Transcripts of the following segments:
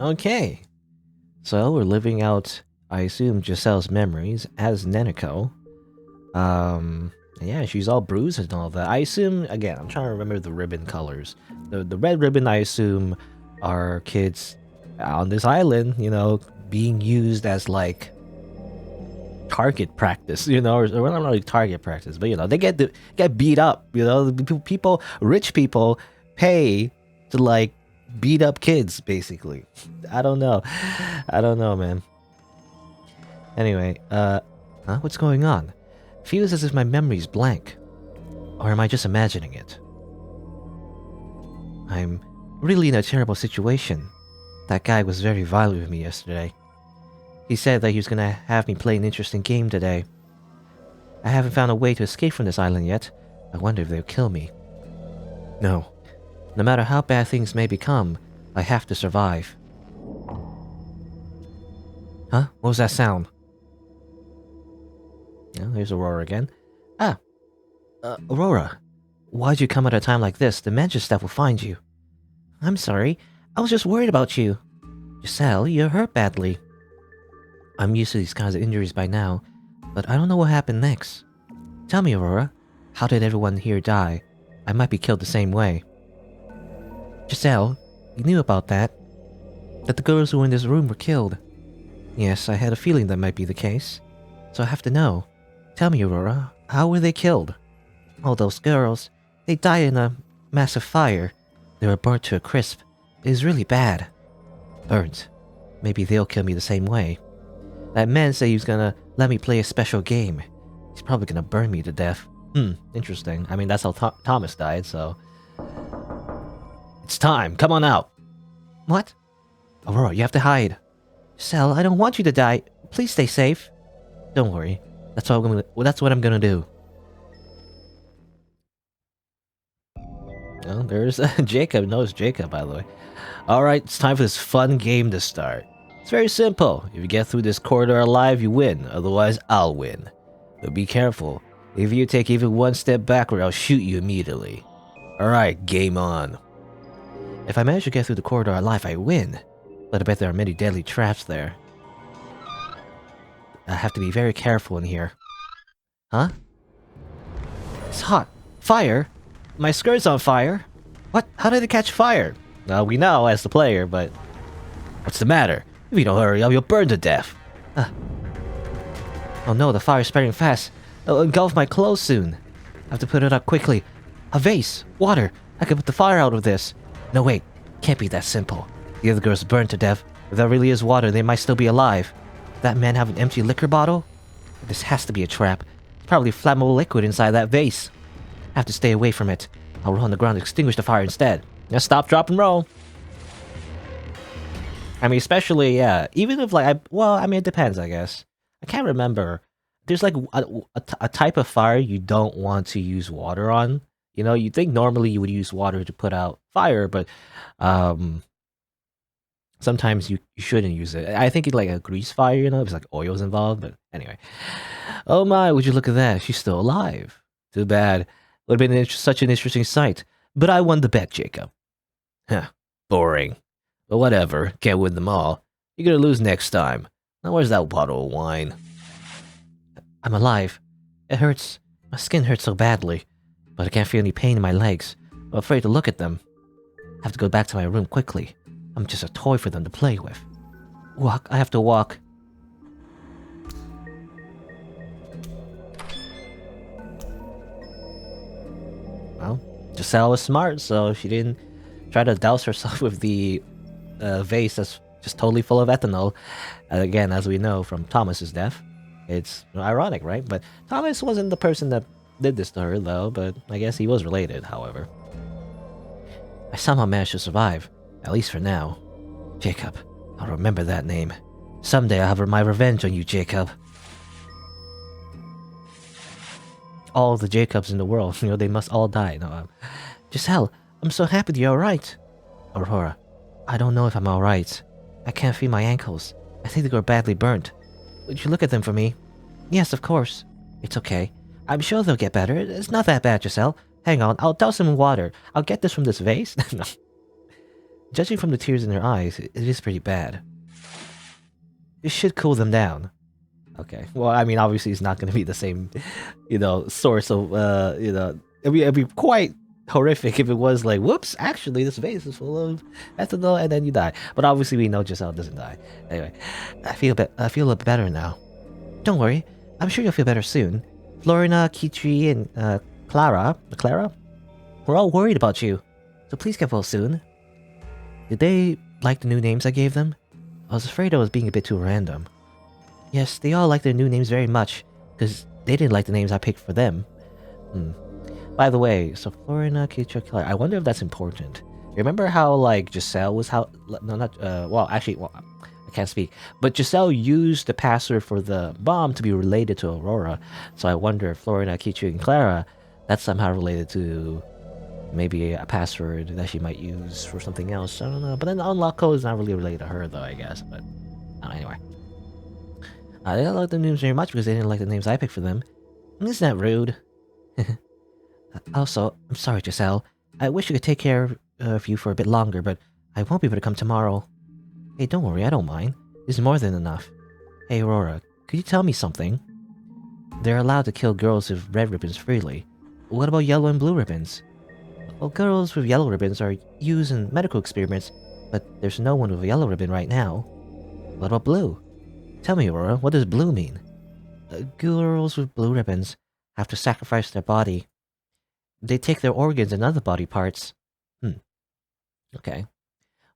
Okay. So we're living out, I assume, Giselle's memories as Neneko. Yeah, she's all bruised and all that. I assume, again, I'm trying to remember the ribbon colors. The red ribbon, I assume, are kids on this island, being used as like target practice, or well, not really target practice, but they get beat up. People, rich people, pay to like beat up kids, basically. I don't know, man. Anyway, what's going on? Feels as if my memory's blank, or am I just imagining it? I'm really in a terrible situation. That guy was very violent with me yesterday. He said that he was gonna have me play an interesting game today. I haven't found a way to escape from this island yet. I wonder if they'll kill me. No matter how bad things may become, I have to survive. Huh? What was that sound? Yeah, there's Aurora again. Aurora. Why'd you come at a time like this? The mansion staff will find you. I'm sorry. I was just worried about you. Giselle, you're hurt badly. I'm used to these kinds of injuries by now, but I don't know what happened next. Tell me, Aurora. How did everyone here die? I might be killed the same way. Giselle, you knew about that? That the girls who were in this room were killed. Yes, I had a feeling that might be the case. So I have to know. Tell me, Aurora, how were they killed? All those girls, they died in a massive fire. They were burnt to a crisp. It was really bad. Burnt. Maybe they'll kill me the same way. That man said he was gonna let me play a special game. He's probably gonna burn me to death. Interesting. I mean, that's how Thomas died, so... It's time. Come on out. What? Aurora, you have to hide. Giselle, I don't want you to die. Please stay safe. Don't worry. That's what I'm gonna do. Oh, there's Jacob. No, it's Jacob, by the way. Alright, it's time for this fun game to start. It's very simple. If you get through this corridor alive, you win. Otherwise, I'll win. But be careful. If you take even one step backward, I'll shoot you immediately. Alright, game on. If I manage to get through the corridor alive, I win. But I bet there are many deadly traps there. I have to be very careful in here. Huh? It's hot. Fire? My skirt's on fire? What? How did it catch fire? Well, we know as the player, but... What's the matter? If you don't hurry up, you'll burn to death. Oh no, the fire's spreading fast. It'll engulf my clothes soon. I have to put it out quickly. A vase. Water. I can put the fire out of this. No, wait. Can't be that simple. The other girls burned to death. If that really is water, they might still be alive. That man have an empty liquor bottle? This has to be a trap. There's probably flammable liquid inside that vase. I have to stay away from it. I'll roll on the ground to extinguish the fire instead. Now stop, drop, and roll. I mean, especially, yeah, even if, like, it depends, I guess. I can't remember. There's, like, a type of fire you don't want to use water on. You'd think normally you would use water to put out fire, but, sometimes you shouldn't use it. I think it's like a grease fire, it's like oil's involved, but anyway. Oh my, would you look at that? She's still alive. Too bad. Would have been such an interesting sight. But I won the bet, Jacob. Huh, boring. But whatever, can't win them all. You're gonna lose next time. Now where's that bottle of wine? I'm alive. It hurts. My skin hurts so badly. But I can't feel any pain in my legs. I'm afraid to look at them. I have to go back to my room quickly. I'm just a toy for them to play with. Walk. I have to walk. Well, Giselle was smart, so she didn't try to douse herself with the vase that's just totally full of ethanol. Again, as we know from Thomas's death. It's ironic, right? But Thomas wasn't the person that did this to her, though, but I guess he was related, however. I somehow managed to survive. At least for now. Jacob. I'll remember that name. Someday I'll have my revenge on you, Jacob. All the Jacobs in the world, they must all die. No, Giselle, I'm so happy you're alright. Aurora, I don't know if I'm alright. I can't feel my ankles. I think they were badly burnt. Would you look at them for me? Yes, of course. It's okay. I'm sure they'll get better. It's not that bad, Giselle. Hang on, I'll douse them in water. I'll get this from this vase. No. Judging from the tears in her eyes, it is pretty bad. This should cool them down. Okay. Well, I mean, obviously, it's not going to be the same, source of, it'd be quite horrific if it was like, whoops, actually, this vase is full of ethanol, and then you die. But obviously, we know Giselle doesn't die. Anyway, I feel a bit better now. Don't worry, I'm sure you'll feel better soon. Florina, Kitri, and Clara, we're all worried about you, so please get well soon. Did they like the new names I gave them? I was afraid I was being a bit too random. Yes, they all like their new names very much, because they didn't like the names I picked for them. By the way, so Florina, Kitri, Clara, I wonder if that's important. Remember how, like, Giselle was how... No, not... I can't speak. But Giselle used the password for the bomb to be related to Aurora. So I wonder if Florina, Kitri, and Clara, that's somehow related to maybe a password that she might use for something else. I don't know. But then the unlock code is not really related to her, though, I guess. But anyway. They didn't like the names very much because they didn't like the names I picked for them. Isn't that rude? Also, I'm sorry, Giselle. I wish I could take care of you for a bit longer, but I won't be able to come tomorrow. Hey, don't worry, I don't mind. This is more than enough. Hey, Aurora, could you tell me something? They're allowed to kill girls with red ribbons freely. What about yellow and blue ribbons? Well, girls with yellow ribbons are used in medical experiments, but there's no one with a yellow ribbon right now. What about blue? Tell me, Aurora, what does blue mean? Girls with blue ribbons have to sacrifice their body. They take their organs and other body parts. Okay.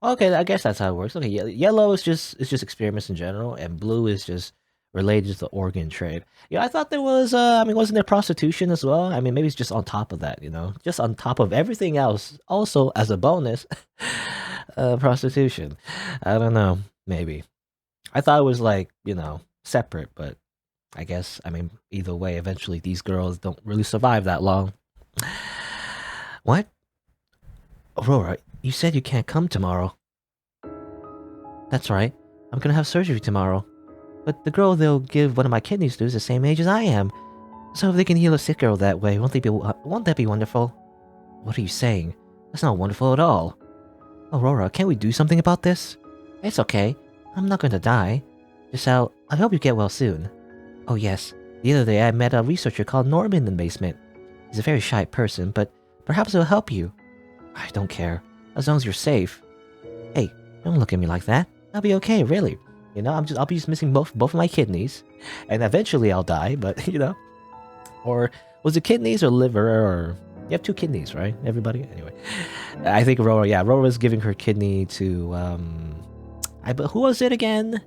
Okay, I guess that's how it works. Okay, yellow is just experiments in general, and blue is just related to the organ trade. Yeah, I thought there was, wasn't there prostitution as well? I mean, maybe it's just on top of that, just on top of everything else. Also, as a bonus, prostitution. I don't know, maybe. I thought it was like, separate, but I guess, either way, eventually these girls don't really survive that long. What? Aurora, you said you can't come tomorrow. That's right. I'm gonna have surgery tomorrow. But the girl they'll give one of my kidneys to is the same age as I am. So if they can heal a sick girl that way, won't that be wonderful? What are you saying? That's not wonderful at all. Aurora, can't we do something about this? It's okay. I'm not gonna die. Giselle, I hope you get well soon. Oh yes, the other day I met a researcher called Norman in the basement. He's a very shy person, but perhaps it'll help you. I don't care, as long as you're safe. Hey, don't look at me like that. I'll be okay, really. I'll be just missing both of my kidneys, and eventually I'll die. But or was it kidneys or liver? Or you have 2 kidneys, right? Everybody. Anyway, I think Aurora. Yeah, Aurora was giving her kidney to but who was it again?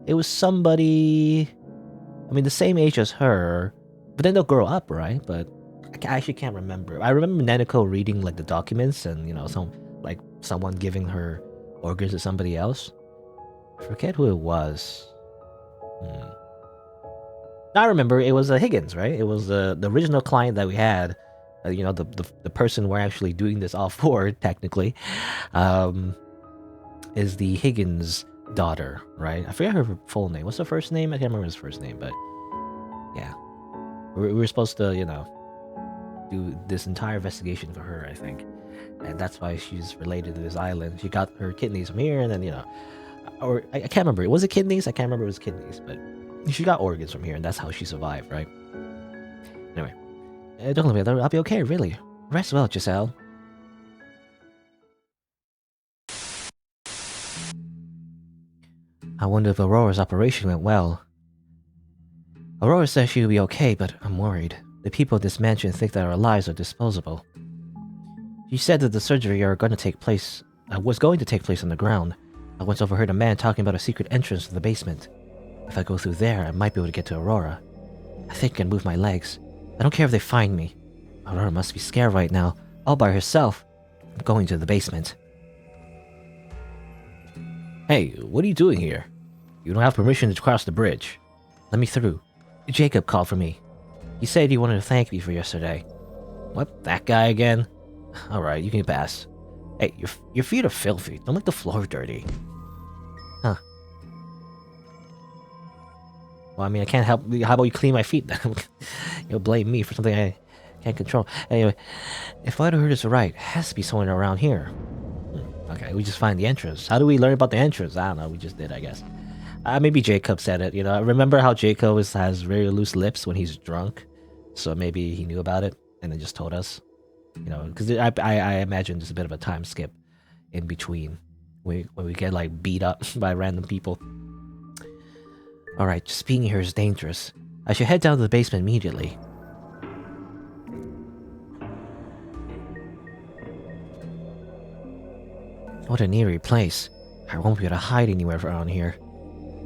It was somebody. The same age as her, but then they'll grow up, right? But I actually can't remember. I remember Neneko reading like the documents and someone giving her organs to somebody else. I forget who it was. I remember it was Higgins, right? It was the original client that we had. The person we're actually doing this all for, technically, is the Higgins daughter, right? I forget her full name. What's her first name? I can't remember his first name, but yeah, we were supposed to, do this entire investigation for her, I think, and that's why she's related to this island. She got her kidneys from here, and then or I can't remember. Was it kidneys? I can't remember. It was kidneys, but she got organs from here, and that's how she survived, right? Anyway, don't let me. I'll be okay, really. Rest well, Giselle. I wonder if Aurora's operation went well. Aurora says she'll be okay, but I'm worried. The people of this mansion think that our lives are disposable. She said that the surgery was going to take place on the ground. I once overheard a man talking about a secret entrance to the basement. If I go through there, I might be able to get to Aurora. I think I can move my legs. I don't care if they find me. Aurora must be scared right now, all by herself. I'm going to the basement. Hey, what are you doing here? You don't have permission to cross the bridge. Let me through. Jacob called for me. He said he wanted to thank me for yesterday. What? That guy again? Alright, you can pass. Hey, your feet are filthy. Don't make the floor dirty. Huh. Well, I can't help. How about you clean my feet then? You'll blame me for something I can't control. Anyway, if what I heard is right, it has to be someone around here. Okay, we just find the entrance. How do we learn about the entrance? I don't know. We just did, I guess. Maybe Jacob said it. You know, remember how Jacob has very loose lips when he's drunk? So maybe he knew about it and then just told us. You know, because I imagine there's a bit of a time skip in between when we get like beat up by random people. All right, just being here is dangerous. I should head down to the basement immediately. What an eerie place. I won't be able to hide anywhere around here.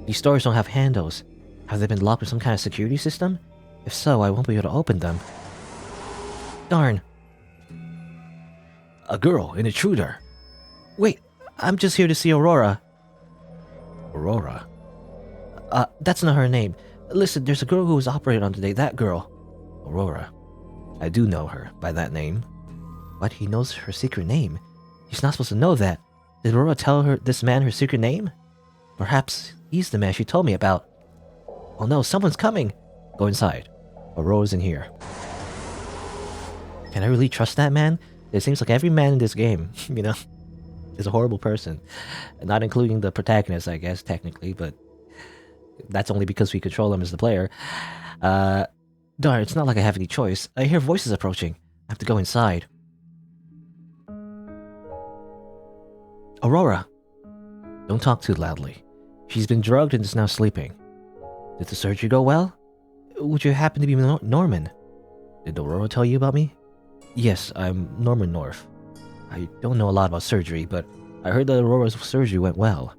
These doors don't have handles. Have they been locked with some kind of security system? If so, I won't be able to open them. Darn. A girl, an intruder. Wait, I'm just here to see Aurora. Aurora? That's not her name. Listen, there's a girl who was operated on today, that girl. Aurora. I do know her by that name. But he knows her secret name. He's not supposed to know that. Did Aurora tell this man her secret name? Perhaps he's the man she told me about. Oh no, someone's coming! Go inside. Aurora's in here. Can I really trust that man? It seems like every man in this game, you know, is a horrible person. Not including the protagonist, I guess, technically, but that's only because we control him as the player. Darn, it's not like I have any choice. I hear voices approaching. I have to go inside. Aurora! Don't talk too loudly. She's been drugged and is now sleeping. Did the surgery go well? Would you happen to be Norman? Did Aurora tell you about me? Yes, I'm Norman North. I don't know a lot about surgery, but I heard that Aurora's surgery went well.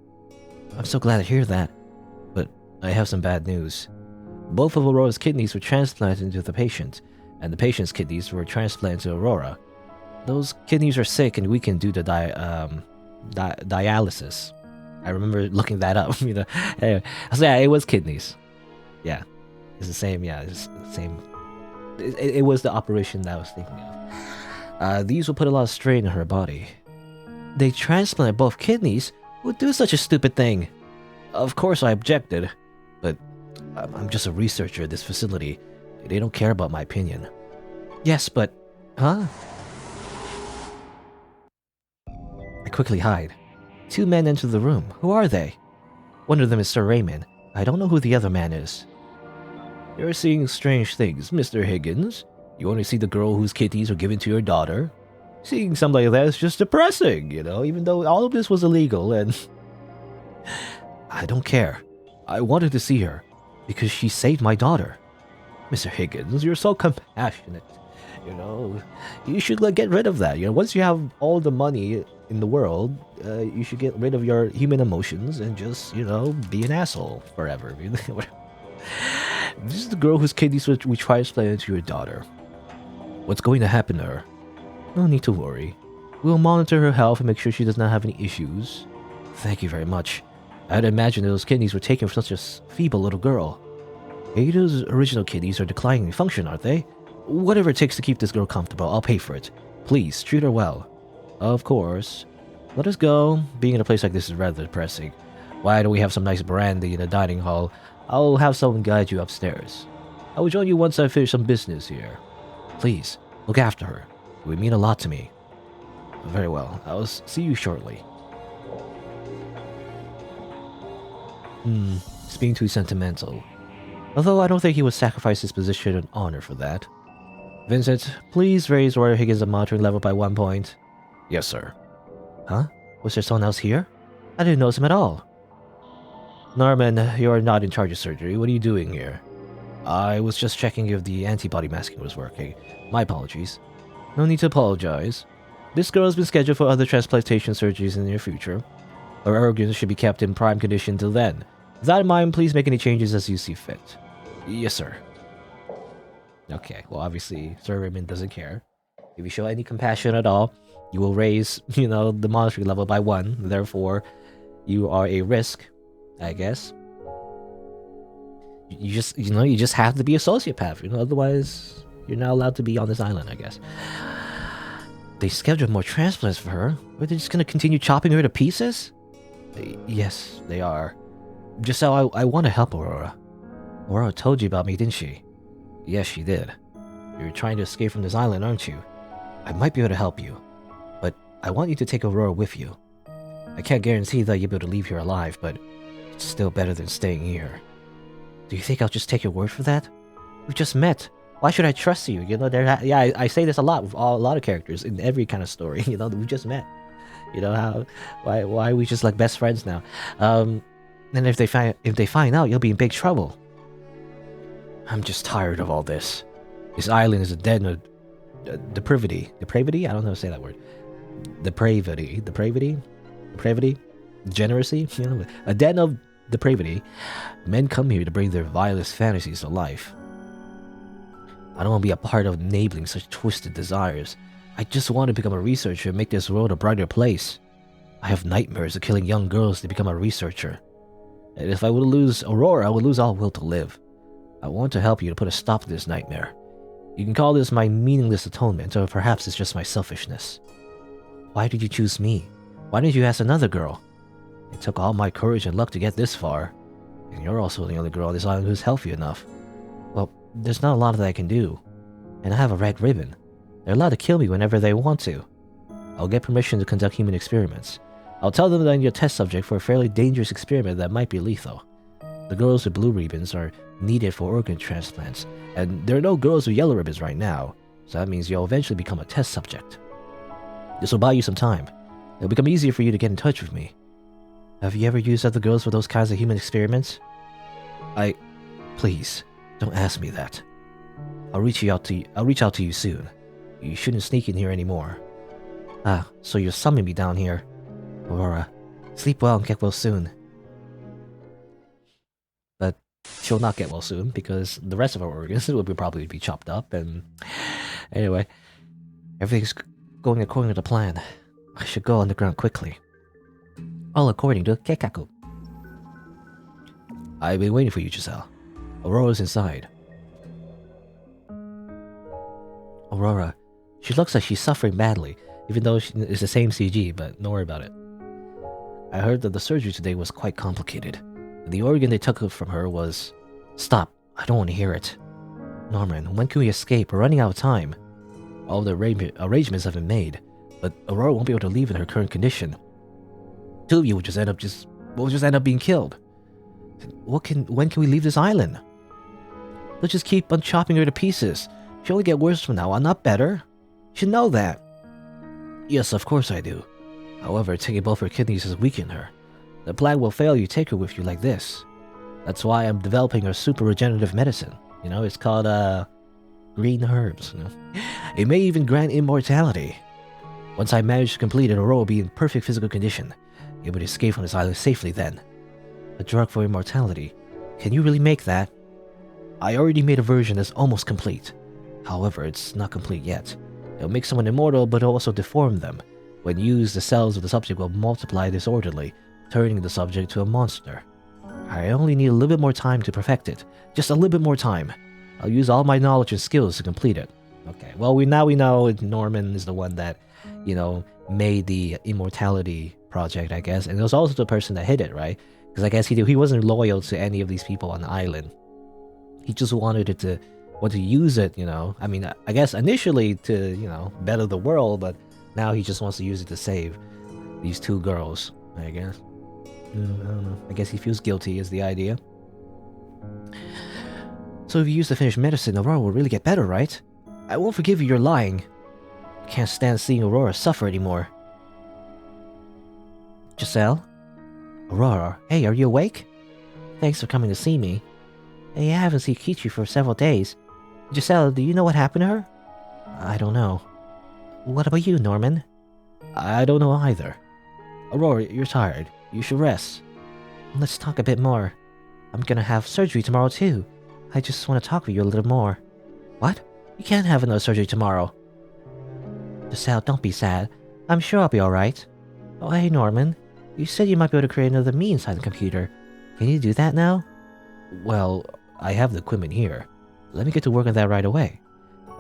I'm so glad to hear that. But I have some bad news. Both of Aurora's kidneys were transplanted into the patient, and the patient's kidneys were transplanted to Aurora. Those kidneys are sick and weakened due to dialysis. I remember looking that up, you know. Anyway, so yeah, it was kidneys. Yeah, it's the same. Yeah, it's the same. It was the operation that I was thinking of. These will put a lot of strain on her body. They transplanted both kidneys? Who would do such a stupid thing? Of course I objected, but I'm just a researcher at this facility. They don't care about my opinion. Yes, but... Huh? I quickly hide. 2 men enter the room. Who are they? One of them is Sir Raymond. I don't know who the other man is. You're seeing strange things, Mr. Higgins. You want to see the girl whose kidneys were given to your daughter? Seeing something like that is just depressing, you know, even though all of this was illegal and... I don't care. I wanted to see her, because she saved my daughter. Mr. Higgins, you're so compassionate. You know, you should get rid of that. You know, once you have all the money in the world, you should get rid of your human emotions and just, you know, be an asshole forever. This is the girl whose kidneys we transplanted to your daughter. What's going to happen to her? No need to worry. We'll monitor her health and make sure she does not have any issues. Thank you very much. I'd imagine those kidneys were taken from such a feeble little girl. Ada's original kidneys are declining in function, aren't they? Whatever it takes to keep this girl comfortable, I'll pay for it. Please, treat her well. Of course. Let us go. Being in a place like this is rather depressing. Why don't we have some nice brandy in the dining hall? I'll have someone guide you upstairs. I will join you once I finish some business here. Please, look after her. It would mean a lot to me. Very well. I'll see you shortly. It's being too sentimental. Although I don't think he would sacrifice his position and honor for that. Vincent, please raise Roy Higgins' monitoring level by 1 point. Yes, sir. Huh? Was there someone else here? I didn't notice him at all. Norman, you are not in charge of surgery. What are you doing here? I was just checking if the antibody masking was working. My apologies. No need to apologize. This girl has been scheduled for other transplantation surgeries in the near future. Her organs should be kept in prime condition till then. With that in mind, please make any changes as you see fit. Yes, sir. Okay, well, obviously, Sir Raymond doesn't care. If you show any compassion at all, you will raise, you know, the monitoring level by 1. Therefore, you are a risk, I guess. You just have to be a sociopath, you know, otherwise you're not allowed to be on this island, I guess. They scheduled more transplants for her. Are they just gonna continue chopping her to pieces? Yes, they are. Just how I want to help Aurora. Aurora told you about me, didn't she? Yes, she did. You're trying to escape from this island, aren't you? I might be able to help you, but I want you to take Aurora with you. I can't guarantee that you'll be able to leave here alive, but it's still better than staying here. Do you think I'll just take your word for that? We just met. Why should I trust you? You know, I say this a lot with a lot of characters in every kind of story. You know, we just met. You know why are we just like best friends now? And if they find out, you'll be in big trouble. I'm just tired of all this. This island is a den of depravity. Depravity? I don't know how to say that word. Depravity. Degeneracy? You know, a den of depravity. Men come here to bring their vilest fantasies to life. I don't want to be a part of enabling such twisted desires. I just want to become a researcher and make this world a brighter place. I have nightmares of killing young girls to become a researcher. And if I would lose Aurora, I would lose all will to live. I want to help you to put a stop to this nightmare. You can call this my meaningless atonement, or perhaps it's just my selfishness. Why did you choose me? Why didn't you ask another girl? It took all my courage and luck to get this far. And you're also the only girl on this island who's healthy enough. Well, there's not a lot that I can do. And I have a red ribbon. They're allowed to kill me whenever they want to. I'll get permission to conduct human experiments. I'll tell them that I'm your test subject for a fairly dangerous experiment that might be lethal. The girls with blue ribbons are needed for organ transplants, and there are no girls with yellow ribbons right now, so that means you'll eventually become a test subject. This will buy you some time. It'll become easier for you to get in touch with me. Have you ever used other girls for those kinds of human experiments? Please, don't ask me that. I'll reach out to you soon. You shouldn't sneak in here anymore. Ah, so you're summoning me down here. Aurora, sleep well and get well soon. But she'll not get well soon because the rest of our organs will probably be chopped up, and anyway, everything's going according to the plan. I should go underground quickly. All according to Kekaku. I've been waiting for you, Giselle. Aurora's inside. Aurora. She looks like she's suffering badly, even though it's the same CG, but don't worry about it. I heard that the surgery today was quite complicated. The organ they took from her was... Stop, I don't want to hear it. Norman, when can we escape? We're running out of time. All the arrangements have been made, but Aurora won't be able to leave in her current condition. Two of you will just end up being killed. When can we leave this island? They'll just keep on chopping her to pieces. She'll only get worse from now on, not better. You should know that. Yes, of course I do. However, taking both her kidneys has weakened her. The plan will fail you take her with you like this. That's why I'm developing her super regenerative medicine. You know, it's called, green herbs. You know? It may even grant immortality. Once I manage to complete it, Aurora will be in perfect physical condition. Able to escape from this island safely then. A drug for immortality. Can you really make that? I already made a version that's almost complete. However, it's not complete yet. It'll make someone immortal, but it'll also deform them. When used, the cells of the subject will multiply disorderly, turning the subject to a monster. I only need a little bit more time to perfect it. Just a little bit more time. I'll use all my knowledge and skills to complete it. Okay, well, we know Norman is the one that, you know, made the immortality project, I guess. And it was also the person that hid it, right? Because I guess he wasn't loyal to any of these people on the island. He just wanted to use it, you know. I mean, I guess initially to, you know, better the world, but now he just wants to use it to save these two girls, I guess. I don't know. I guess he feels guilty is the idea. So if you use the finished medicine, Aurora will really get better, right? I won't forgive you, you're lying. I can't stand seeing Aurora suffer anymore. Giselle? Aurora, hey, are you awake? Thanks for coming to see me. Hey, I haven't seen Kichi for several days. Giselle, do you know what happened to her? I don't know. What about you, Norman? I don't know either. Aurora, you're tired. You should rest. Let's talk a bit more. I'm gonna have surgery tomorrow too. I just want to talk with you a little more. What? You can't have another surgery tomorrow. Giselle, don't be sad. I'm sure I'll be alright. Oh, hey, Norman. You said you might be able to create another me inside the computer. Can you do that now? Well, I have the equipment here. Let me get to work on that right away.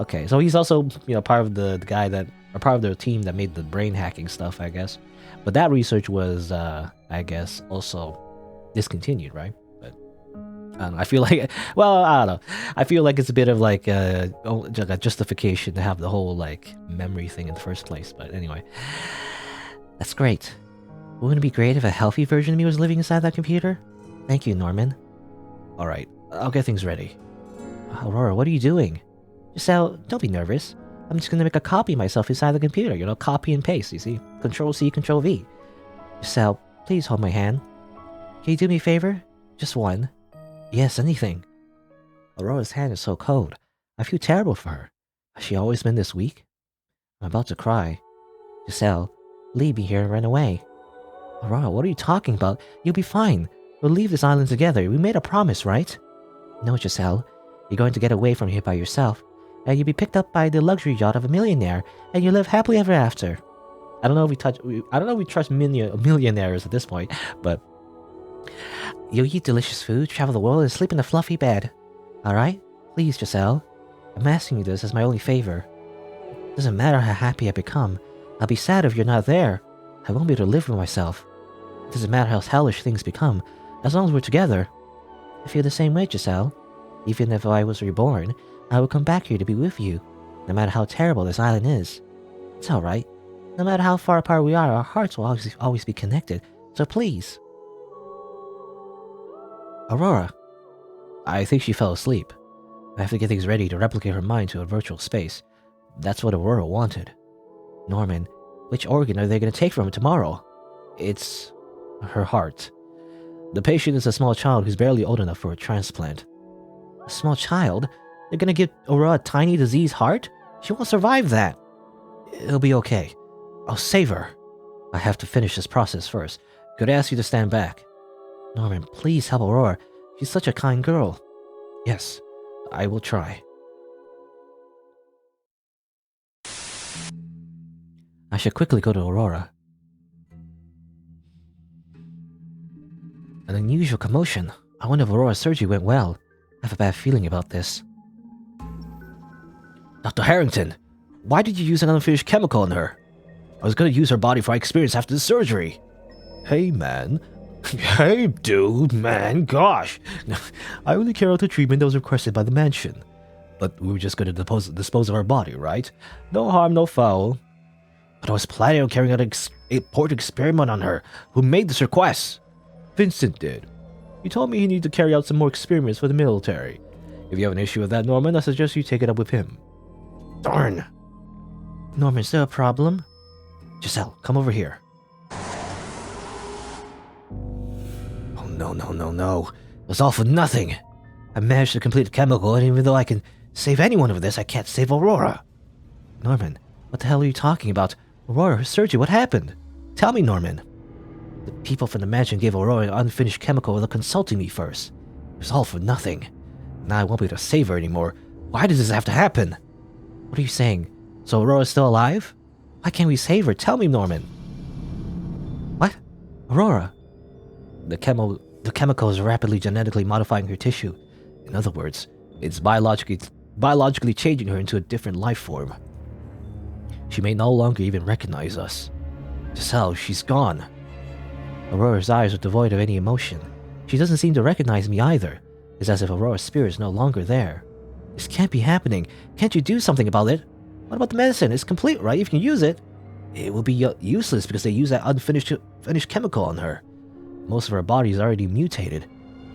Okay, so he's also, you know, part of the guy that, or part of the team that made the brain hacking stuff, I guess. But that research was, I guess, also discontinued, right? But I don't know. I feel like, well, I don't know. I feel like it's a bit of like a justification to have the whole like memory thing in the first place. But anyway, that's great. Wouldn't it be great if a healthy version of me was living inside that computer? Thank you, Norman. Alright, I'll get things ready. Aurora, what are you doing? Giselle, don't be nervous. I'm just gonna make a copy of myself inside the computer, copy and paste, you see? Control C, Control V. Giselle, please hold my hand. Can you do me a favor? Just one. Yes, anything. Aurora's hand is so cold. I feel terrible for her. Has she always been this weak? I'm about to cry. Giselle, leave me here and run away. Aurora, what are you talking about? You'll be fine. We'll leave this island together. We made a promise, right? No, Giselle. You're going to get away from here by yourself, and you'll be picked up by the luxury yacht of a millionaire, and you'll live happily ever after. I don't know if we trust millionaires at this point, but you'll eat delicious food, travel the world, and sleep in a fluffy bed. Alright? Please, Giselle. I'm asking you this as my only favor. Doesn't matter how happy I become. I'll be sad if you're not there. I won't be able to live with myself. It doesn't matter how hellish things become, as long as we're together. I feel the same way, Giselle. Even if I was reborn, I would come back here to be with you, no matter how terrible this island is. It's alright. No matter how far apart we are, our hearts will always be connected, so please. Aurora. I think she fell asleep. I have to get things ready to replicate her mind to a virtual space. That's what Aurora wanted. Norman, which organ are they going to take from her tomorrow? It's her heart. The patient is a small child who's barely old enough for a transplant. A small child? They're going to give Aurora a tiny diseased heart? She won't survive that. It'll be okay. I'll save her. I have to finish this process first. Could I ask you to stand back? Norman, please help Aurora. She's such a kind girl. Yes, I will try. I should quickly go to Aurora. An unusual commotion. I wonder if Aurora's surgery went well. I have a bad feeling about this. Dr. Harrington, why did you use an unfinished chemical on her? I was going to use her body for my experience after the surgery. Hey, man. Hey, dude, man, gosh. I only carried out the treatment that was requested by the mansion. But we were just going to dispose of her body, right? No harm, no foul. But I was planning on carrying out an important experiment on her. Who made this request? Vincent did. He told me he needed to carry out some more experiments for the military. If you have an issue with that, Norman, I suggest you take it up with him. Darn. Norman, is there a problem? Giselle, come over here. Oh, no. It was all for nothing. I managed to complete the chemical, and even though I can save anyone of this, I can't save Aurora. Norman, what the hell are you talking about? Aurora, her surgery, what happened? Tell me, Norman. The people from the mansion gave Aurora an unfinished chemical without consulting me first. It was all for nothing. Now I won't be able to save her anymore. Why does this have to happen? What are you saying? So Aurora's still alive? Why can't we save her? Tell me, Norman. What? Aurora? The chemical is rapidly genetically modifying her tissue. In other words, it's biologically changing her into a different life form. She may no longer even recognize us. Giselle, she's gone. Aurora's eyes are devoid of any emotion. She doesn't seem to recognize me either. It's as if Aurora's spirit is no longer there. This can't be happening. Can't you do something about it? What about the medicine? It's complete, right? If you can use it. It will be useless because they use that unfinished chemical on her. Most of her body is already mutated.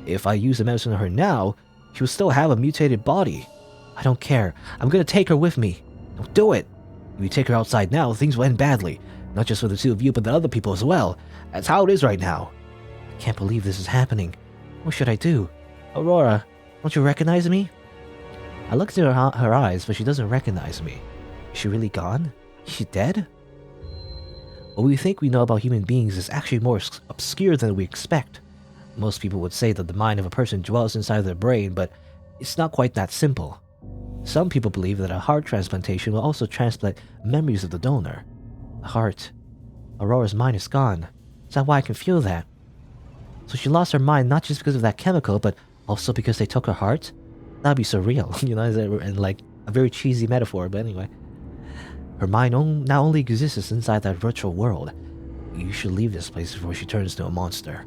If I use the medicine on her now, she will still have a mutated body. I don't care. I'm gonna take her with me. Don't do it. If you take her outside now, things will end badly. Not just for the two of you, but the other people as well. That's how it is right now. I can't believe this is happening. What should I do? Aurora, don't you recognize me? I look into her eyes, but she doesn't recognize me. Is she really gone? Is she dead? What we think we know about human beings is actually more obscure than we expect. Most people would say that the mind of a person dwells inside their brain, but it's not quite that simple. Some people believe that a heart transplantation will also transplant memories of the donor. The heart. Aurora's mind is gone. Is that why I can feel that? So she lost her mind not just because of that chemical, but also because they took her heart? That'd be surreal, and like a very cheesy metaphor, but anyway. Her mind now only exists inside that virtual world. You should leave this place before she turns into a monster.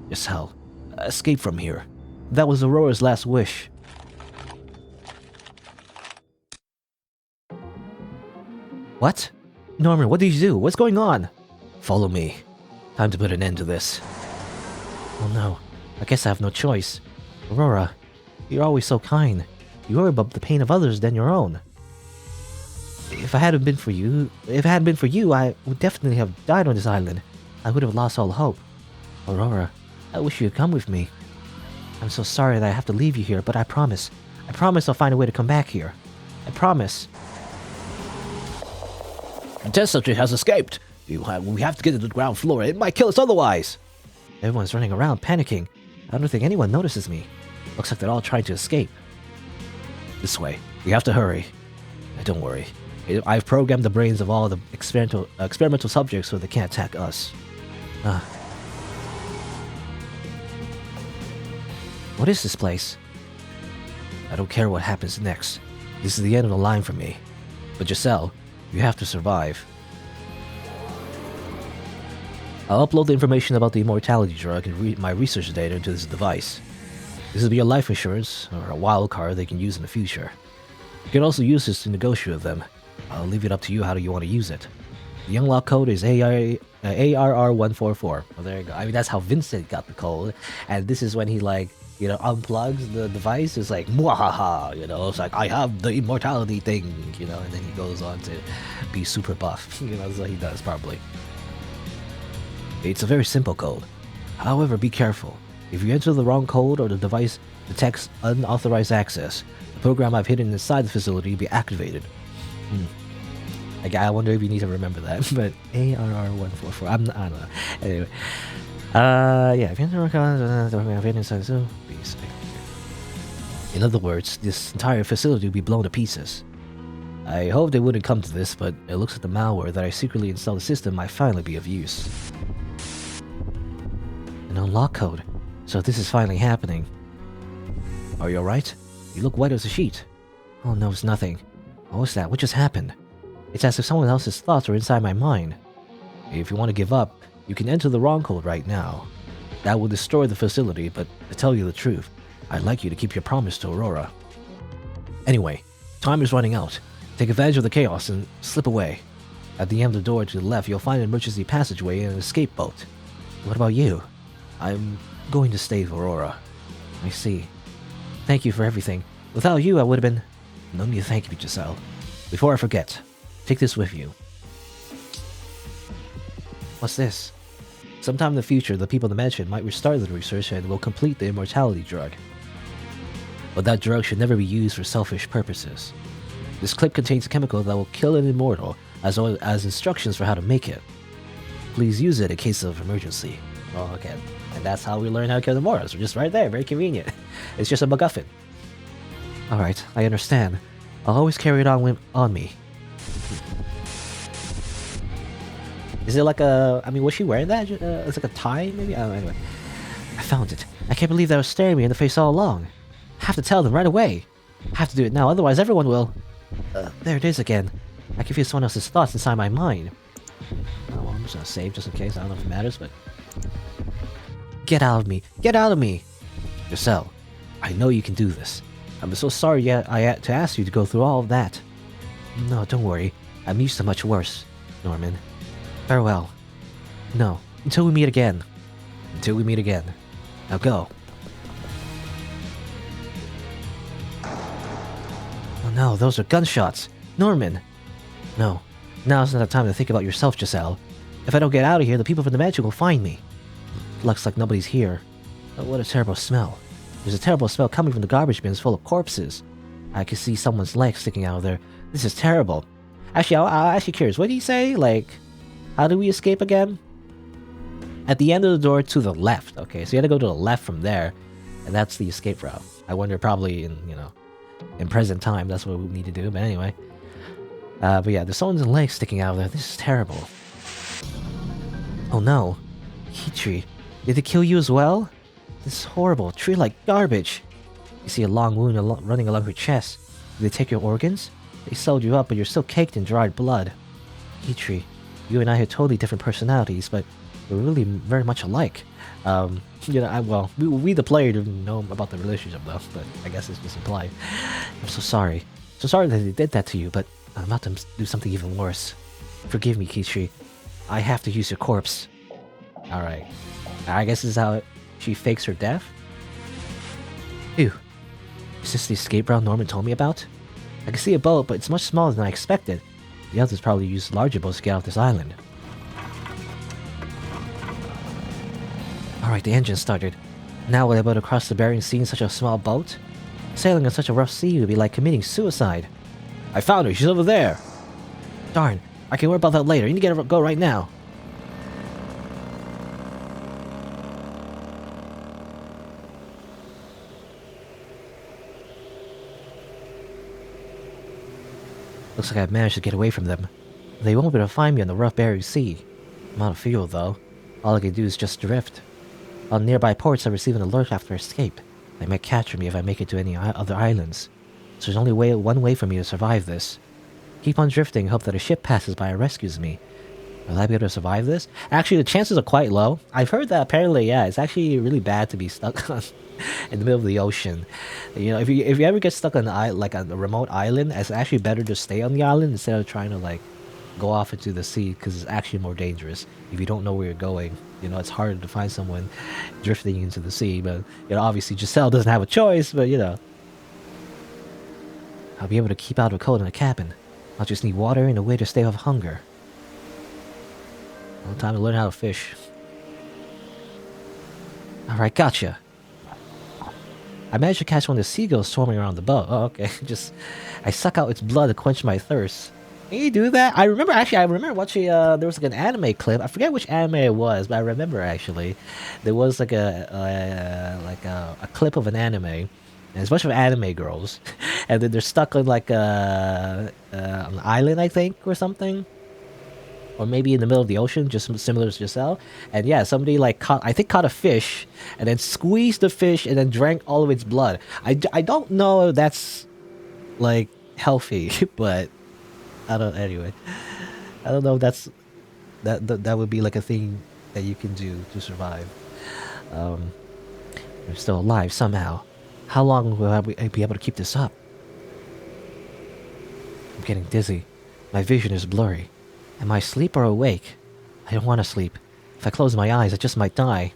Giselle, escape from here. That was Aurora's last wish. What? Norman, what did you do? What's going on? Follow me. Time to put an end to this. Oh no, I guess I have no choice. Aurora, you're always so kind. You worry about the pain of others than your own. If it hadn't been for you, I would definitely have died on this island. I would have lost all hope. Aurora, I wish you had come with me. I'm so sorry that I have to leave you here, but I promise I'll find a way to come back here. I promise. The test subject has escaped. We have to get to the ground floor. It might kill us otherwise. Everyone's running around, panicking. I don't think anyone notices me. Looks like they're all trying to escape. This way. We have to hurry. Don't worry. I've programmed the brains of all the experimental subjects so they can't attack us. What is this place? I don't care what happens next. This is the end of the line for me. But Giselle, you have to survive. I'll upload the information about the immortality drug and my research data into this device. This will be a life insurance, or a wild card they can use in the future. You can also use this to negotiate with them. I'll leave it up to you how do you want to use it. The unlock code is ARR144. Well, there you go. I mean, that's how Vincent got the code. And this is when he, like, you know, unplugs the device. It's like, mwahaha, you know, it's like, I have the immortality thing, you know, and then he goes on to be super buff. You know, that's what he does, probably. It's a very simple code. However, be careful. If you enter the wrong code or the device detects unauthorized access, the program I've hidden inside the facility will be activated. I wonder if you need to remember that, but ARR144, I don't know. Anyway. Yeah, if you enter the program I've hidden inside the facility, be safe. In other words, this entire facility will be blown to pieces. I hope they wouldn't come to this, but it looks like the malware that I secretly installed the system might finally be of use. An unlock code. So this is finally happening. Are you alright? You look white as a sheet. Oh no, it's nothing. What was that? What just happened? It's as if someone else's thoughts are inside my mind. If you want to give up, you can enter the wrong code right now. That will destroy the facility, but to tell you the truth, I'd like you to keep your promise to Aurora. Anyway, time is running out. Take advantage of the chaos and slip away. At the end of the door to the left, you'll find an emergency passageway and an escape boat. What about you? I'm going to stay with Aurora. I see. Thank you for everything. Without you, I would have been... No need to thank you, Giselle. Before I forget, take this with you. What's this? Sometime in the future, the people in the mansion might restart the research and will complete the immortality drug. But that drug should never be used for selfish purposes. This clip contains a chemical that will kill an immortal, as well as instructions for how to make it. Please use it in case of emergency. Oh, okay. And that's how we learn how to kill the immortals. We're just right there, very convenient. It's just a MacGuffin. Alright, I understand. I'll always carry it on me. Is it like a... I mean, was she wearing that? It's like a tie, maybe? Anyway. I found it. I can't believe they were staring me in the face all along. I have to tell them right away. I have to do it now, otherwise everyone will... there it is again. I can feel someone else's thoughts inside my mind. Oh, well, I'm just gonna save just in case. I don't know if it matters, but... Get out of me! Get out of me! Giselle, I know you can do this. I'm so sorry I had to ask you to go through all of that. No, don't worry. I'm used to much worse, Norman. Farewell. No, until we meet again. Until we meet again. Now go. Oh no, those are gunshots. Norman! No, now's not the time to think about yourself, Giselle. If I don't get out of here, the people from the mansion will find me. Looks like nobody's here. Oh, what a terrible smell. There's a terrible smell coming from the garbage bins full of corpses. I can see someone's leg sticking out of there. This is terrible. Actually, I'm actually curious. What did he say? Like, how do we escape again? At the end of the door to the left. Okay, so you had to go to the left from there. And that's the escape route. I wonder probably in, you know, in present time, that's what we need to do. But anyway. But yeah, there's someone's leg sticking out of there. This is terrible. Oh no. Kichi. Did they kill you as well? This is horrible. Treated like garbage. You see a long wound running along her chest. Did they take your organs? They sewed you up, but you're still caked in dried blood. Kichi, you and I have totally different personalities, but we're really very much alike. You know, well, we the player didn't know about the relationship though, but I guess it's just implied. I'm so sorry. So sorry that they did that to you, but I'm about to do something even worse. Forgive me, Kichi. I have to use your corpse. Alright. I guess this is how she fakes her death. Phew. Is this the escape route Norman told me about? I can see a boat, but it's much smaller than I expected. The others probably used larger boats to get off this island. Alright, the engine started. Now we're able to cross the Bering Sea in such a small boat? Sailing on such a rough sea would be like committing suicide. I found her, she's over there! Darn, I can worry about that later. You need to go right now. Looks like I've managed to get away from them. They won't be able to find me on the rough Bering Sea. I'm out of fuel, though. All I can do is just drift. On nearby ports, I receive an alert after escape. They might capture me if I make it to any other islands. So there's only one way for me to survive this. Keep on drifting, hope that a ship passes by and rescues me. Will I be able to survive this? Actually, the chances are quite low. I've heard that apparently, yeah, it's actually really bad to be stuck on in the middle of the ocean. You know, if you ever get stuck on a remote island, it's actually better to stay on the island instead of trying to like go off into the sea, because it's actually more dangerous if you don't know where you're going. You know, it's harder to find someone drifting into the sea, but you know, obviously Giselle doesn't have a choice. But you know, I'll be able to keep out of cold in the cabin. I'll just need water and a way to stay off hunger. Well, time to learn how to fish. Alright, gotcha. I managed to catch one of the seagulls swarming around the boat. Oh, okay. I suck out its blood to quench my thirst. Can you do that? I remember watching, there was like an anime clip. I forget which anime it was, but I remember actually. There was like a clip of an anime. And it's a bunch of anime girls. And then they're stuck on like an island, I think, or something. Or maybe in the middle of the ocean, just similar to Giselle. And yeah, somebody like caught a fish, and then squeezed the fish, and then drank all of its blood. I don't know if that's like healthy, but anyway, I don't know if that would be like a thing that you can do to survive. I'm still alive somehow. How long will I be able to keep this up? I'm getting dizzy. My vision is blurry. Am I asleep or awake? I don't want to sleep. If I close my eyes, I just might die.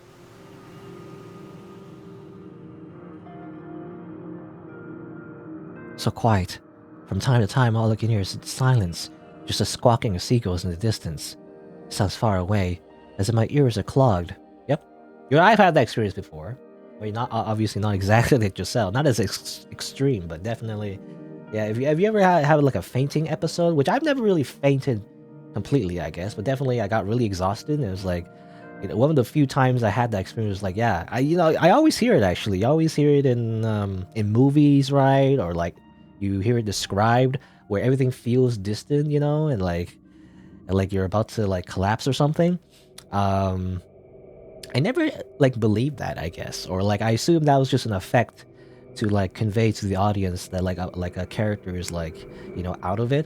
So quiet. From time to time, all I can hear is silence, just a squawking of seagulls in the distance. It sounds far away, as if my ears are clogged. Yep. I've had that experience before. I mean, obviously not exactly like Giselle, not as extreme, but definitely. Yeah, have you ever had like a fainting episode? Which I've never really fainted completely, I guess, but definitely I got really exhausted, and it was like, you know, one of the few times I had that experience was like, yeah, I always hear it actually. You always hear it in movies, right? Or like you hear it described where everything feels distant, you know, and like you're about to like collapse or something. I never like believed that, I guess, or like I assumed that was just an effect to like convey to the audience that like a character is like, you know, out of it.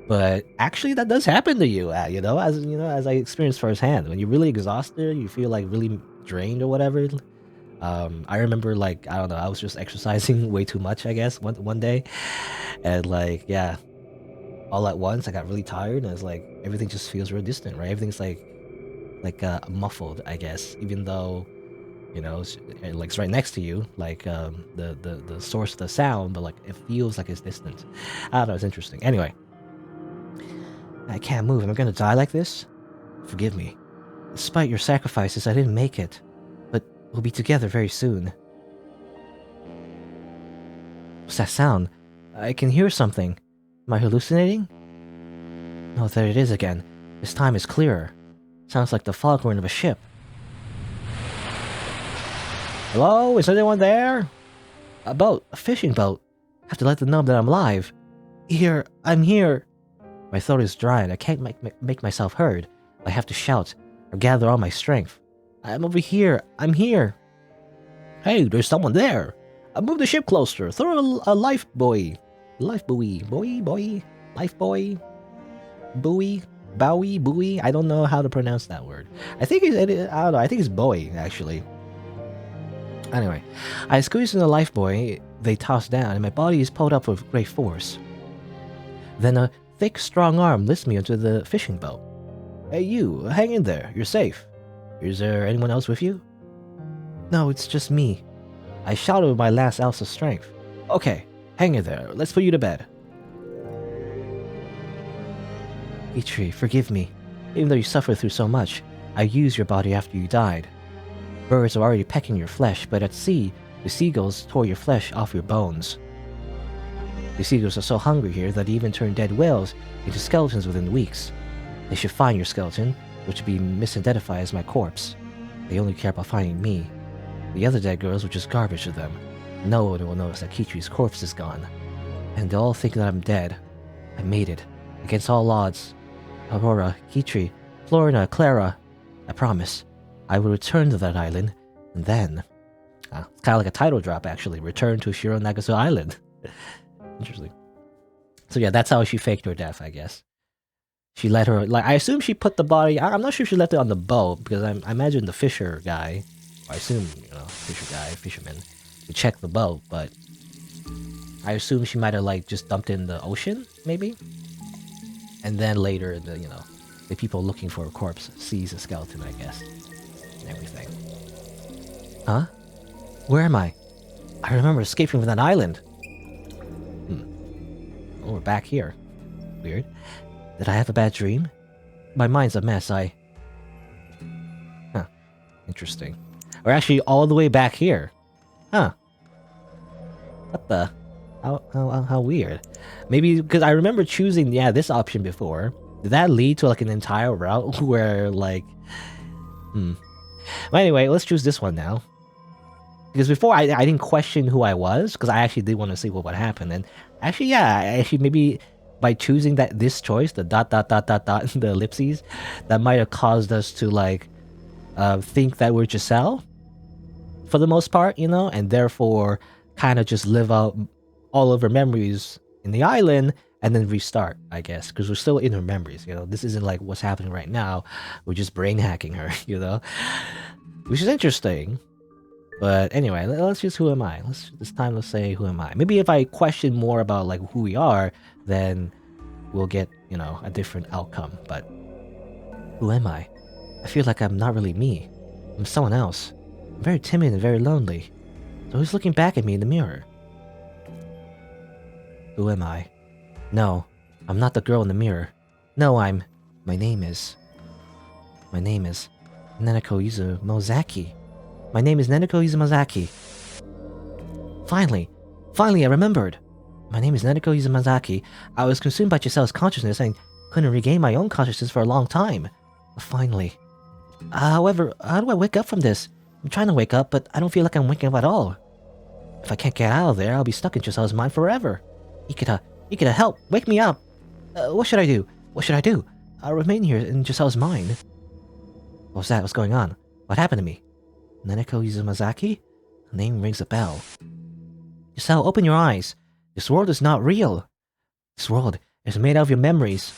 But actually that does happen to you, as I experienced firsthand. When you're really exhausted, you feel like really drained or whatever. I remember like, I don't know, I was just exercising way too much, I guess, one day, and like, yeah, all at once I got really tired, and it's like everything just feels real distant, right? Everything's like muffled, I guess, even though, you know, it's right next to you, like the source of the sound, but like it feels like it's distant. I don't know, it's interesting. Anyway, I can't move. Am I gonna die like this? Forgive me. Despite your sacrifices, I didn't make it, but we'll be together very soon. What's that sound? I can hear something. Am I hallucinating? Oh, there it is again. This time it's clearer. Sounds like the foghorn of a ship. Hello? Is anyone there? A boat. A fishing boat. I have to let them know that I'm alive. Here. I'm here. My throat is dry and I can't make myself heard. I have to shout or gather all my strength. I'm over here. I'm here. Hey, there's someone there. Move the ship closer. Throw a life buoy. Life buoy. Buoy. Life buoy. Buoy. Bowie, buoy. I don't know how to pronounce that word. I don't know. I think it's buoy, actually. Anyway, I squeeze in the life buoy. They toss down, and my body is pulled up with great force. Then a thick, strong arm lifts me onto the fishing boat. Hey, you, hang in there. You're safe. Is there anyone else with you? No, it's just me. I shouted with my last ounce of strength. Okay, hang in there. Let's put you to bed. Ichiri, forgive me. Even though you suffered through so much, I used your body after you died. Birds are already pecking your flesh, but at sea, the seagulls tore your flesh off your bones. The seagulls are so hungry here that they even turn dead whales into skeletons within weeks. They should find your skeleton, which would be misidentified as my corpse. They only care about finding me. The other dead girls were just garbage to them. No one will notice that Kichiri's corpse is gone. And they'll all think that I'm dead. I made it. Against all odds. Aurora, Kichiri, Florina, Clara. I promise. I will return to that island, and then... it's kind of like a title drop, actually. Return to Shironagasu Island. Interesting. So yeah, that's how she faked her death, I guess. She let her... I assume she put the body... I'm not sure if she left it on the boat, because I imagine the fisher guy... I assume, fisherman... would check the boat, but... I assume she might have, just dumped in the ocean, maybe? And then later, the people looking for a corpse sees a skeleton, I guess. And everything. Huh? Where am I? I remember escaping from that island. Oh, we're back here. Weird. Did I have a bad dream? My mind's a mess, Huh. Interesting. We're actually all the way back here. Huh. What the... How weird. Maybe because I remember choosing this option before. Did that lead to an entire route where But anyway, let's choose this one now. Because before I didn't question who I was, because I actually did want to see what would happen. And actually maybe by choosing this choice, the ... the ellipses, that might have caused us to think that we're Giselle for the most part, and therefore kind of just live out all of her memories in the island and then restart, I guess, because we're still in her memories. This isn't like what's happening right now. We're just brain hacking her, which is interesting. But anyway, let's just who am I? This time let's say who am I? Maybe if I question more about who we are, then we'll get a different outcome. But who am I? I feel like I'm not really me. I'm someone else. I'm very timid and very lonely. So who's looking back at me in the mirror? Who am I? No, I'm not the girl in the mirror. No, my name is Neneko Izumozaki. My name is Neneko Izumozaki. Finally, I remembered. My name is Neneko Izumozaki. I was consumed by Giselle's consciousness and couldn't regain my own consciousness for a long time. But finally. However, how do I wake up from this? I'm trying to wake up, but I don't feel like I'm waking up at all. If I can't get out of there, I'll be stuck in Giselle's mind forever. Ikeda, help! Wake me up! What should I do? I'll remain here in Giselle's mind. What's that? What's going on? What happened to me? Neneko Izumozaki? The name rings a bell. Giselle, open your eyes. This world is not real. This world is made out of your memories.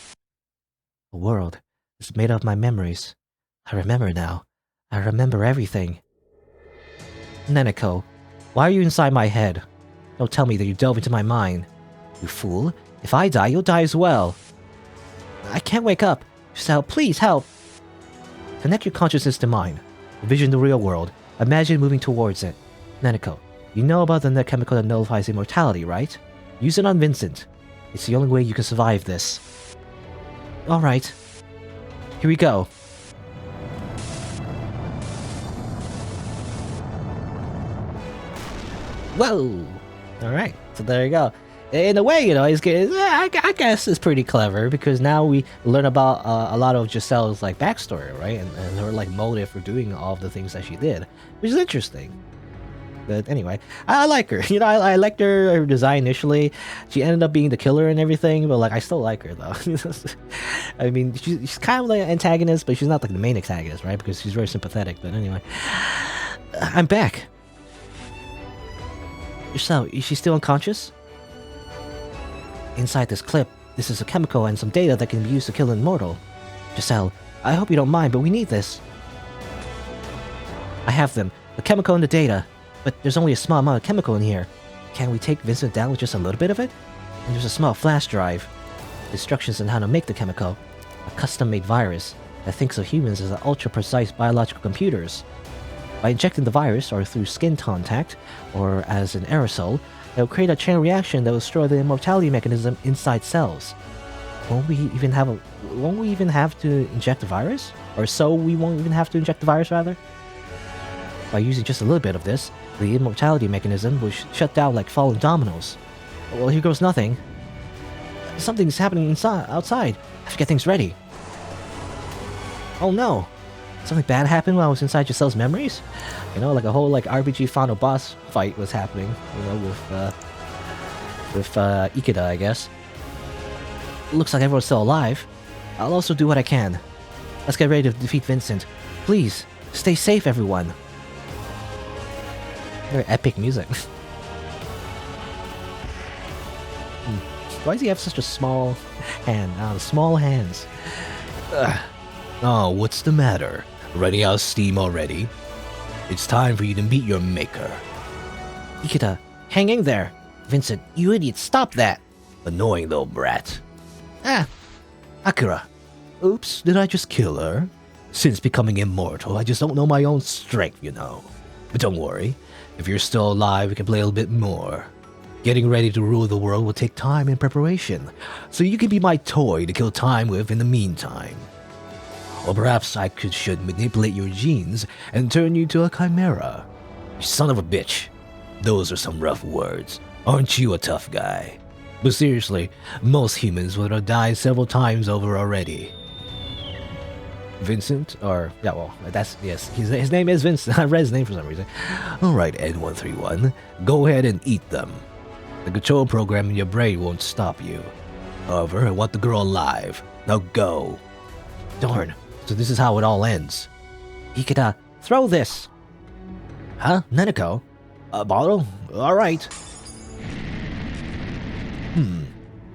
The world is made out of my memories. I remember now. I remember everything. Neneko, why are you inside my head? Don't tell me that you delve into my mind. You fool. If I die, you'll die as well. I can't wake up. Giselle, please help. Connect your consciousness to mine. Envision the real world. Imagine moving towards it. Neneko, you know about the net chemical that nullifies immortality, right? Use it on Vincent. It's the only way you can survive this. Alright. Here we go. Whoa! Alright, so there you go. In a way, I guess it's pretty clever, because now we learn about a lot of Giselle's backstory, right? And her motive for doing all of the things that she did, which is interesting. But anyway, I like her. I liked her design initially. She ended up being the killer and everything, but I still like her though. I mean, she's kind of like an antagonist, but she's not the main antagonist, right? Because she's very sympathetic. But anyway, I'm back. Giselle, is she still unconscious? Inside this clip, this is a chemical and some data that can be used to kill an immortal. Giselle, I hope you don't mind, but we need this. I have them, the chemical and the data, but there's only a small amount of chemical in here. Can we take Vincent down with just a little bit of it? And there's a small flash drive. Instructions on how to make the chemical. A custom-made virus. that thinks of humans as ultra-precise biological computers. By injecting the virus, or through skin contact, or as an aerosol, it will create a chain reaction that will destroy the immortality mechanism inside cells. Won't we even have to inject the virus? Or so we won't even have to inject the virus, rather? By using just a little bit of this, the immortality mechanism will shut down like falling dominoes. Well, here goes nothing. Something's happening outside. I have to get things ready. Oh no! Something bad happened while I was inside Giselle's memories? You know, like a whole RPG final boss fight was happening, you know, with Ikeda, I guess. Looks like everyone's still alive. I'll also do what I can. Let's get ready to defeat Vincent. Please, stay safe, everyone. Very epic music. Why does he have such a small hand? Small hands. Oh, what's the matter? Running out of steam already? It's time for you to meet your maker. Ikeda, hang in there. Vincent, you idiot, stop that. Annoying little brat. Akira. Oops, did I just kill her? Since becoming immortal, I just don't know my own strength, you know. But don't worry, if you're still alive, we can play a little bit more. Getting ready to rule the world will take time and preparation, so you can be my toy to kill time with in the meantime. Or perhaps I should manipulate your genes and turn you to a chimera. You son of a bitch. Those are some rough words. Aren't you a tough guy? But seriously, most humans would have died several times over already. Vincent, or yeah, well, yes, his name is Vincent. I read his name for some reason. Alright, N131, go ahead and eat them. The control program in your brain won't stop you. However, I want the girl alive. Now go. Darn, so this is how it all ends. Ikeda, throw this! Huh? Neneko? A bottle? Alright.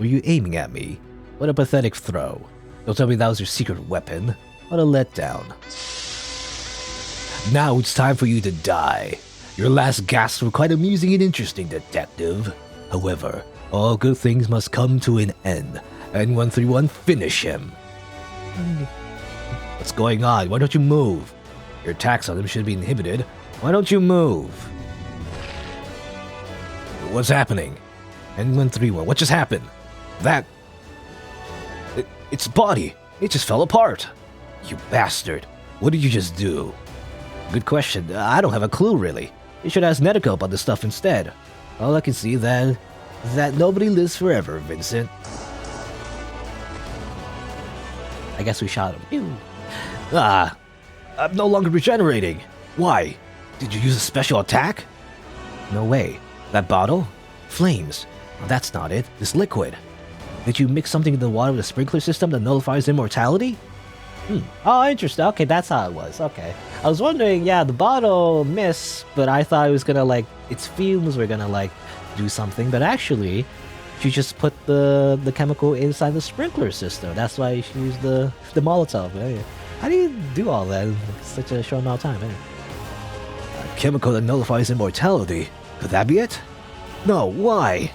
Were you aiming at me? What a pathetic throw. Don't tell me that was your secret weapon. What a letdown. Now it's time for you to die. Your last gasps were quite amusing and interesting, detective. However, all good things must come to an end. N131, finish him. What's going on? Why don't you move? Your attacks on him should be inhibited. Why don't you move? What's happening? N131, what just happened? That... Its body. It just fell apart. You bastard. What did you just do? Good question. I don't have a clue, really. You should ask Neneko about this stuff instead. All I can see is that nobody lives forever, Vincent. I guess we shot him. Ew. I'm no longer regenerating. Why? Did you use a special attack? No way. That bottle? Flames. Well, that's not it. This liquid. Did you mix something in the water with a sprinkler system that nullifies immortality? Oh, interesting. Okay, that's how it was. Okay. I was wondering, yeah, the bottle missed, but I thought it was gonna, like, its fumes were gonna, like, do something, but actually, she just put the chemical inside the sprinkler system. That's why she used the Molotov. How do you do all that in such a short amount of time? A chemical that nullifies immortality. Could that be it? No, why?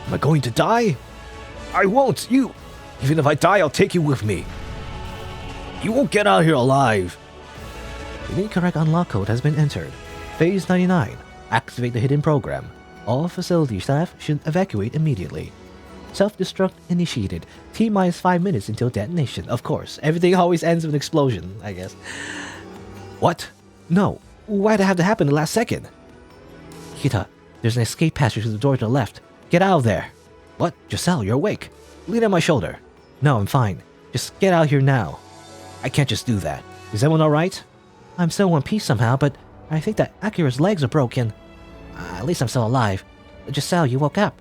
Am I going to die? I won't! Even if I die, I'll take you with me. You won't get out here alive. The incorrect unlock code has been entered. Phase 99. Activate the hidden program. All facility staff should evacuate immediately. Self-destruct initiated. T-minus 5 minutes until detonation. Of course, everything always ends with an explosion, I guess. What? No. Why'd it have to happen the last second? Kita, there's an escape passage through the door to the left. Get out of there. What? Giselle, you're awake. Lean on my shoulder. No, I'm fine. Just get out here now. I can't just do that. Is everyone alright? I'm still in one piece somehow, but I think that Akira's legs are broken. At least I'm still alive. Giselle, you woke up.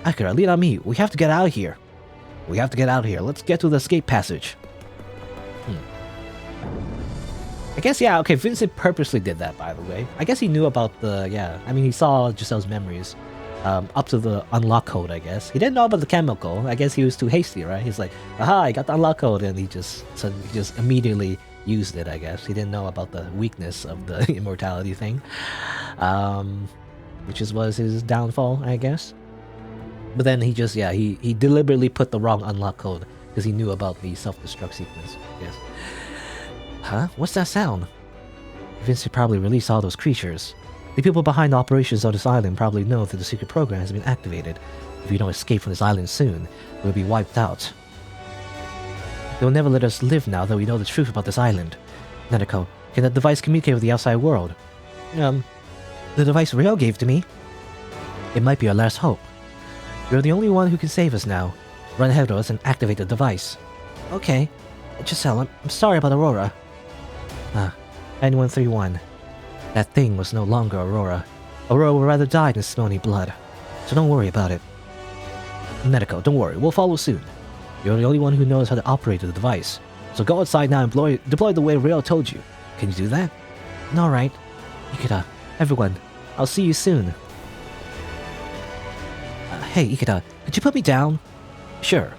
Akira, lean on me. We have to get out of here. We have to get out of here. Let's get to the escape passage. I guess, yeah, okay, Vincent purposely did that, by the way. I guess he knew about the, yeah, I mean, he saw Giselle's memories. Up to the unlock code, I guess. He didn't know about the chemical. I guess he was too hasty, right? He's like, aha, I got the unlock code, and he just immediately used it, I guess. He didn't know about the weakness of the immortality thing. Which was his downfall, I guess. But then he just, yeah, he deliberately put the wrong unlock code. Because he knew about the self-destruct sequence, yes. Huh? What's that sound? Vinci probably released all those creatures. The people behind the operations on this island probably know that the secret program has been activated. If we don't escape from this island soon, we'll be wiped out. They'll never let us live now that we know the truth about this island. Neneko, can that device communicate with the outside world? The device Ryo gave to me? It might be our last hope. You're the only one who can save us now. Run ahead of us and activate the device. Okay. Giselle, I'm sorry about Aurora. 9131. That thing was no longer Aurora. Aurora would rather die than smell any blood. So don't worry about it. Neneko, don't worry, we'll follow soon. You're the only one who knows how to operate the device. So go outside now and deploy the way Ryo told you. Can you do that? Alright. Ikeda, everyone, I'll see you soon. Hey, Ikeda, could you put me down? Sure.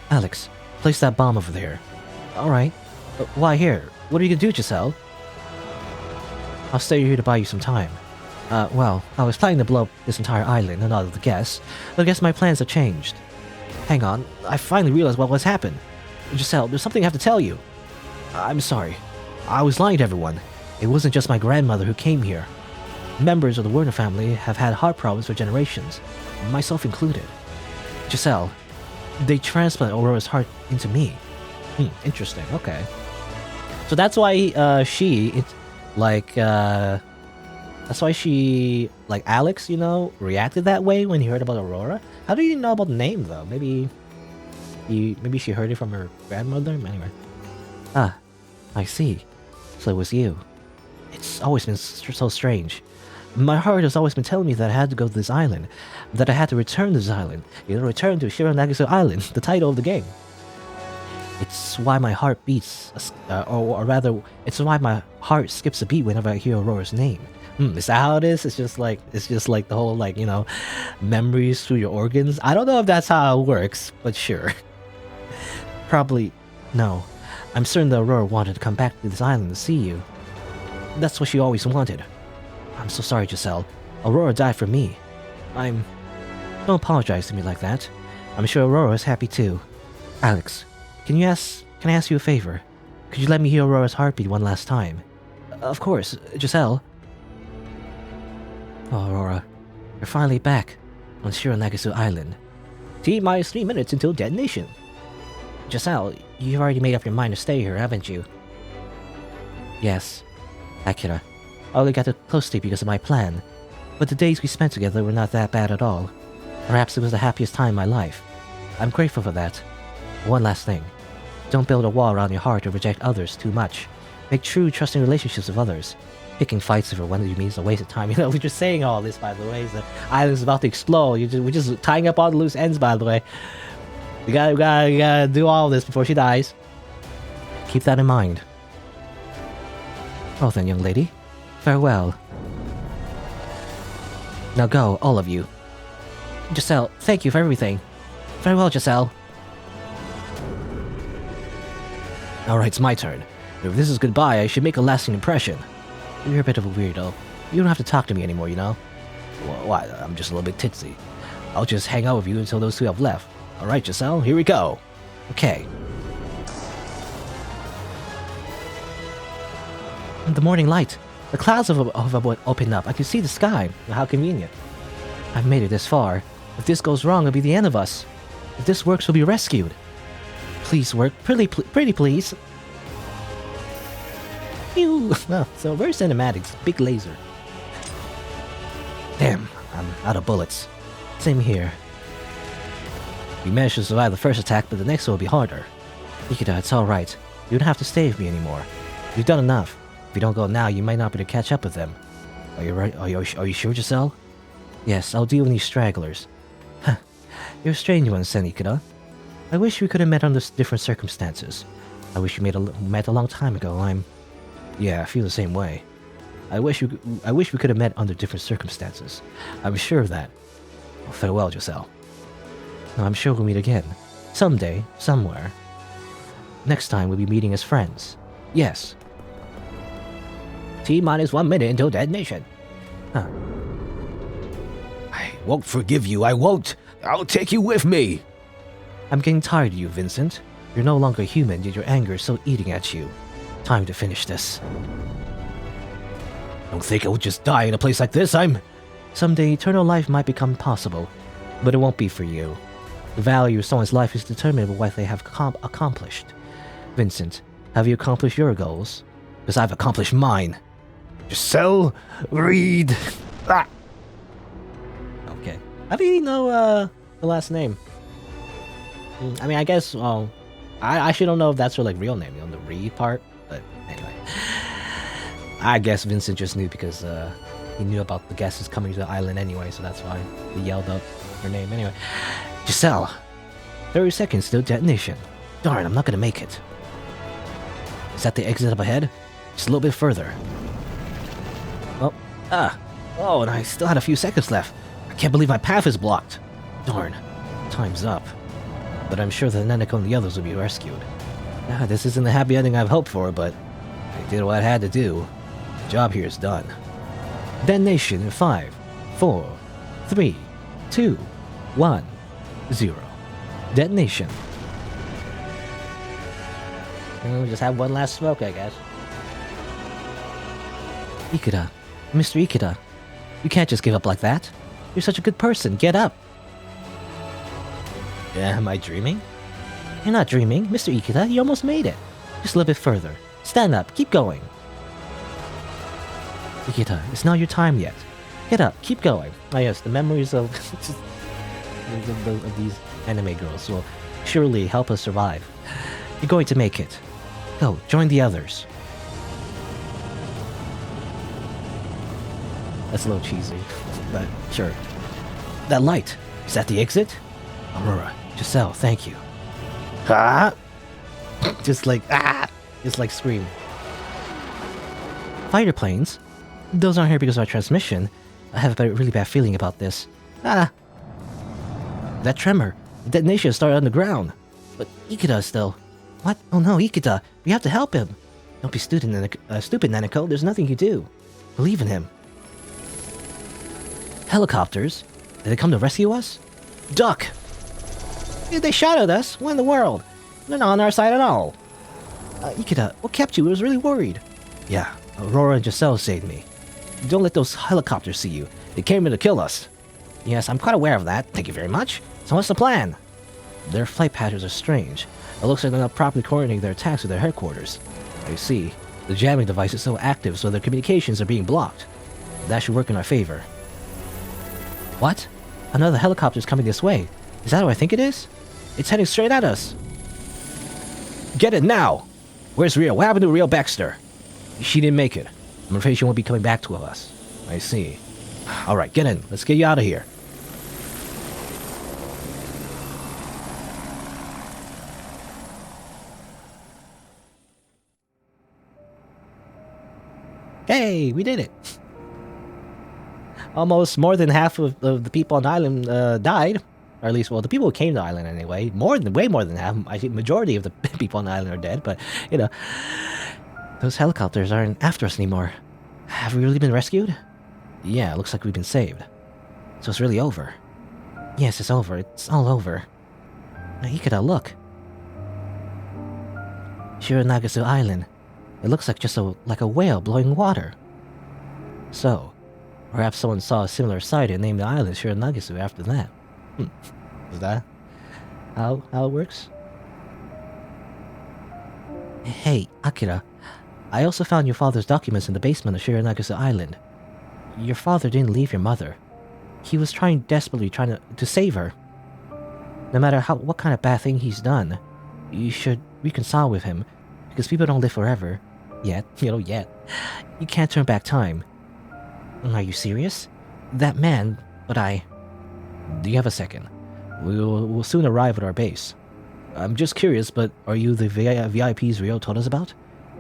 Alex, place that bomb over there. Alright. Why here? What are you gonna do, Giselle? I'll stay here to buy you some time. Well, I was planning to blow up this entire island and all of the guests, but I guess my plans have changed. Hang on, I finally realized what was happened. Giselle, there's something I have to tell you. I'm sorry. I was lying to everyone. It wasn't just my grandmother who came here. Members of the Werner family have had heart problems for generations, myself included. Giselle, they transplanted Aurora's heart into me. Interesting, okay. So that's why that's why she, like Alex, you know, reacted that way when he heard about Aurora. How do you know about the name though? Maybe she heard it from her grandmother? Anyway. Ah, I see. So it was you. It's always been so strange. My heart has always been telling me that I had to go to this island, that I had to return to this island. You know, return to Shironagasu Island, the title of the game. It's why my heart beats, or rather, it's why my heart skips a beat whenever I hear Aurora's name. Is that how it is? It's just like the whole, like, you know, memories through your organs. I don't know if that's how it works, but sure. Probably, no. I'm certain that Aurora wanted to come back to this island to see you. That's what she always wanted. I'm so sorry, Giselle. Aurora died for me. Don't apologize to me like that. I'm sure Aurora is happy too. Alex, can I ask you a favor? Could you let me hear Aurora's heartbeat one last time? Of course, Giselle. Oh, Aurora, you're finally back on Shironagasu Island. T-minus 3 minutes until detonation. Giselle, you've already made up your mind to stay here, haven't you? Yes. Akira, I only got close to you because of my plan, but the days we spent together were not that bad at all. Perhaps it was the happiest time in my life. I'm grateful for that. One last thing. Don't build a wall around your heart or reject others too much. Make true, trusting relationships with others. Picking fights over one of you means a waste of time. You know, we're just saying all this, by the way. The island's about to explode. We're just tying up all the loose ends, by the way. We gotta do all this before she dies. Keep that in mind. Oh then, young lady. Farewell. Now go, all of you. Giselle, thank you for everything. Farewell, Giselle. Alright, it's my turn. If this is goodbye, I should make a lasting impression. You're a bit of a weirdo. You don't have to talk to me anymore, you know? Well, why? I'm just a little bit tipsy. I'll just hang out with you until those two have left. Alright, Giselle, here we go. Okay. The morning light. The clouds have opened up. I can see the sky. How convenient. I've made it this far. If this goes wrong, it'll be the end of us. If this works, we'll be rescued. Please work. Pretty please. Ew. Well, so very cinematic. Big laser. Damn, I'm out of bullets. Same here. We managed to survive the first attack, but the next one will be harder. Ikeda, it's alright. You don't have to stay with me anymore. You've done enough. If you don't go now, you might not be able to catch up with them. Are you right? Are you sure, Giselle? Yes, I'll deal with these stragglers. Huh. You're a strange one, Sen Ikeda. I wish we could have met under different circumstances. I wish we met a long time ago. Yeah, I feel the same way. I wish we could have met under different circumstances. I'm sure of that. Well, farewell, Giselle. I'm sure we'll meet again. Someday, somewhere. Next time we'll be meeting as friends. Yes. T-minus 1 minute until detonation. Huh. I won't forgive you, I won't! I'll take you with me! I'm getting tired of you, Vincent. You're no longer human, yet your anger is still eating at you. Time to finish this. Don't think I would just die in a place like this. Someday, eternal life might become possible, but it won't be for you. The value of someone's life is determined by what they have accomplished. Vincent, have you accomplished your goals? Because I've accomplished mine. Giselle Reed. Ah. Okay. How do you know the last name? I mean, I guess, I actually don't know if that's her, like, real name, you know, the Reed part, but anyway. I guess Vincent just knew because, he knew about the guests coming to the island anyway, so that's why he yelled up her name. Anyway, Giselle. 30 seconds till detonation. Darn, I'm not gonna make it. Is that the exit up ahead? Just a little bit further. Oh, and I still had a few seconds left. I can't believe my path is blocked. Darn. Time's up. But I'm sure that Neneko and the others will be rescued. This isn't the happy ending I've hoped for, but I did what I had to do. The job here is done. Detonation in 5, 4, 3, 2, 1, 0. Detonation. And we'll just have one last smoke, I guess. Ikeda. Mr. Ikeda. You can't just give up like that. You're such a good person. Get up. Yeah, am I dreaming? You're not dreaming. Mr. Ikeda, you almost made it. Just a little bit further. Stand up. Keep going. Ikeda, it's not your time yet. Get up. Keep going. Ah, yes, the memories of, of these anime girls will surely help us survive. You're going to make it. Go, join the others. That's a little cheesy, but sure. That light. Is that the exit? Aurora, Giselle, thank you. Ah! Just like scream. Fighter planes? Those aren't here because of our transmission. I have a really bad feeling about this. That tremor. The detonation started on the ground. But Ikeda is still... What? Oh no, Ikeda. We have to help him. Don't be stupid, Neneko. There's nothing you do. Believe in him. Helicopters? Did they come to rescue us? Duck! They shot at us. What in the world? They're not on our side at all. Ikeda, what kept you? I was really worried. Yeah, Aurora and Giselle saved me. Don't let those helicopters see you. They came here to kill us. Yes, I'm quite aware of that. Thank you very much. So what's the plan? Their flight patterns are strange. It looks like they're not properly coordinating their attacks with their headquarters. I see. The jamming device is so active, so their communications are being blocked. That should work in our favor. What? Another helicopter's coming this way. Is that what I think it is? It's heading straight at us. Get it now! Where's Rio? What happened to Rio Baxter? She didn't make it. I'm afraid she won't be coming back to us. I see. Alright, get in. Let's get you out of here. Hey, we did it. Almost more than half of the people on the island died. Or at least, well, the people who came to the island anyway. Way more than half. I think majority of the people on the island are dead, but, you know. Those helicopters aren't after us anymore. Have we really been rescued? Yeah, it looks like we've been saved. So it's really over. Yes, it's over. It's all over. Now, Ikeda, look. Shironagasu Island. It looks like just like a whale blowing water. So, perhaps someone saw a similar sight and named the island Shironagasu after that. Is that how it works? Hey, Akira. I also found your father's documents in the basement of Shironagasu Island. Your father didn't leave your mother. He was desperately trying to save her. No matter what kind of bad thing he's done, you should reconcile with him, because people don't live forever. Yet. You can't turn back time. Are you serious? That man, but Do you have a second? We'll soon arrive at our base. I'm just curious, but are you the VIPs Rio told us about?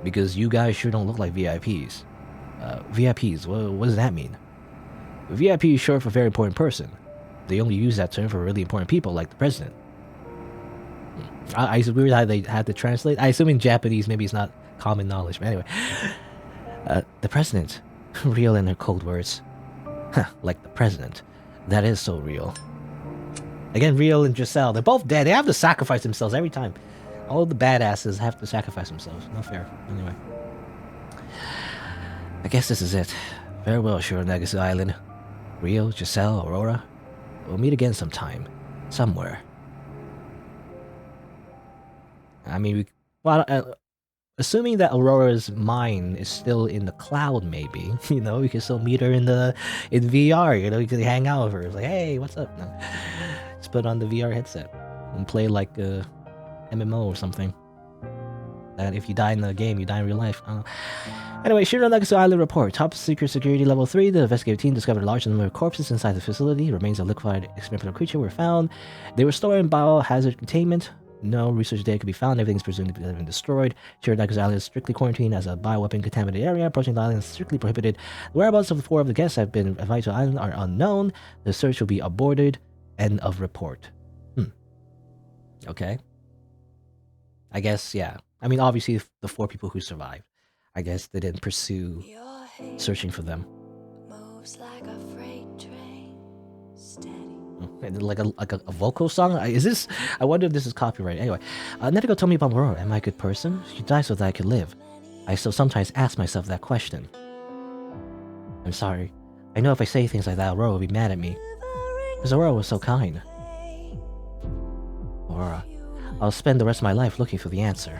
Because you guys sure don't look like VIPs. VIPs, what does that mean? VIP is short for very important person. They only use that term for really important people, like the president. It's weird how they had to translate. I assume in Japanese, maybe it's not common knowledge, but anyway. The president. Real in her cold words. Like the president. That is so real. Again, Rio and Giselle, they're both dead. They have to sacrifice themselves every time. All the badasses have to sacrifice themselves. Not fair. Anyway. I guess this is it. Farewell, Shironagasu Island. Rio, Giselle, Aurora. We'll meet again sometime. Somewhere. I mean, assuming that Aurora's mind is still in the cloud, maybe, you know, we can still meet her in VR, you know, you can hang out with her. It's like, hey, what's up? No. Just put on the VR headset and play like a MMO or something. That if you die in the game, you die in real life. Anyway, Shironagasu Island report. Top secret security level 3. The investigative team discovered a large number of corpses inside the facility. Remains of liquefied experimental creature were found. They were stored in biohazard containment. No research data could be found. Everything is presumed to have been destroyed. Shironagasu Island is strictly quarantined as a bioweapon contaminated area. Approaching the island is strictly prohibited. The whereabouts of 4 of the guests have been invited to the island are unknown. The search will be aborted. End of report. Okay. I guess, yeah. I mean, obviously, the 4 people who survived, I guess they didn't pursue searching for them. Moves like a freight train, steady. Like a vocal song? Is this? I wonder if this is copyright. Anyway, Neneko told me about Aurora. Am I a good person? She died so that I could live. I still sometimes ask myself that question. I'm sorry. I know if I say things like that, Aurora will be mad at me. Because Aurora was so kind. Aurora, I'll spend the rest of my life looking for the answer.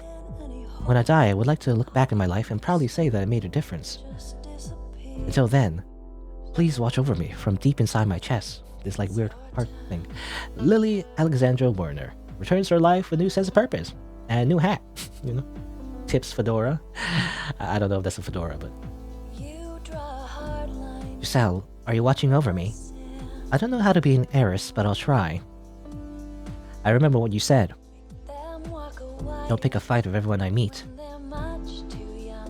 When I die, I would like to look back in my life and proudly say that I made a difference. Until then, please watch over me from deep inside my chest. This like weird heart thing. Lily Alexandra Werner returns to her life with a new sense of purpose and a new hat. You know, tips fedora. I don't know if that's a fedora, but. Giselle, are you watching over me? I don't know how to be an heiress, but I'll try. I remember what you said. Don't pick a fight with everyone I meet.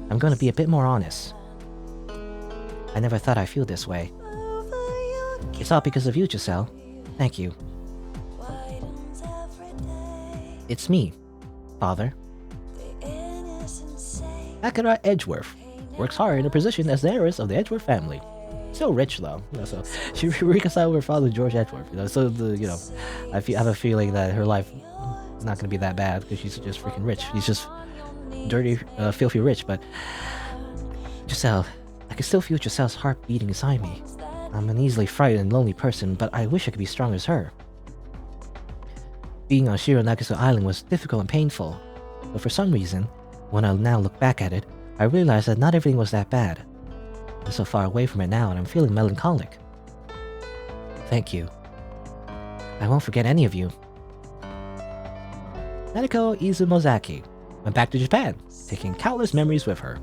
I'm going to be a bit more honest. I never thought I'd feel this way. It's all because of you, Giselle. Thank you. It's me, Father. Akira Edgeworth works hard in a position as the heiress of the Edgeworth family. Still rich though, you know, so she reconciled with her father, George Edgeworth. You know, so I have a feeling that her life is not going to be that bad because she's just freaking rich. She's just dirty, filthy rich. But Giselle, I can still feel Giselle's heart beating inside me. I'm an easily frightened and lonely person, but I wish I could be strong as her. Being on Shironagasu Island was difficult and painful, but for some reason, when I now look back at it, I realize that not everything was that bad. I'm so far away from it now and I'm feeling melancholic. Thank you. I won't forget any of you. Neneko Izumozaki went back to Japan, taking countless memories with her.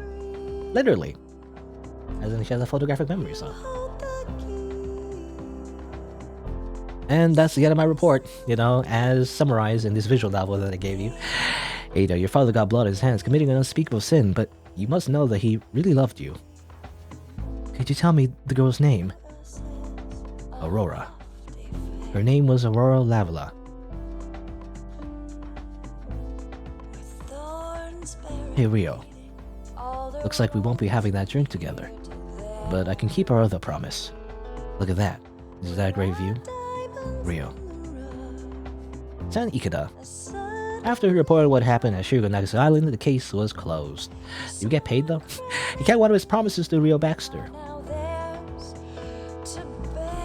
Literally. As in she has a photographic memory, so. And that's the end of my report, you know, as summarized in this visual novel that I gave you. Ada, your father got blood on his hands, committing an unspeakable sin, but you must know that he really loved you. Could you tell me the girl's name? Aurora. Her name was Aurora Lavilla. Hey Rio. Looks like we won't be having that drink together. But I can keep our other promise. Look at that. Is that a great view? Rio. Sen Ikeda. After he reported what happened at Shironagasu Island, the case was closed. Did you get paid though? He kept one of his promises to Rio Baxter.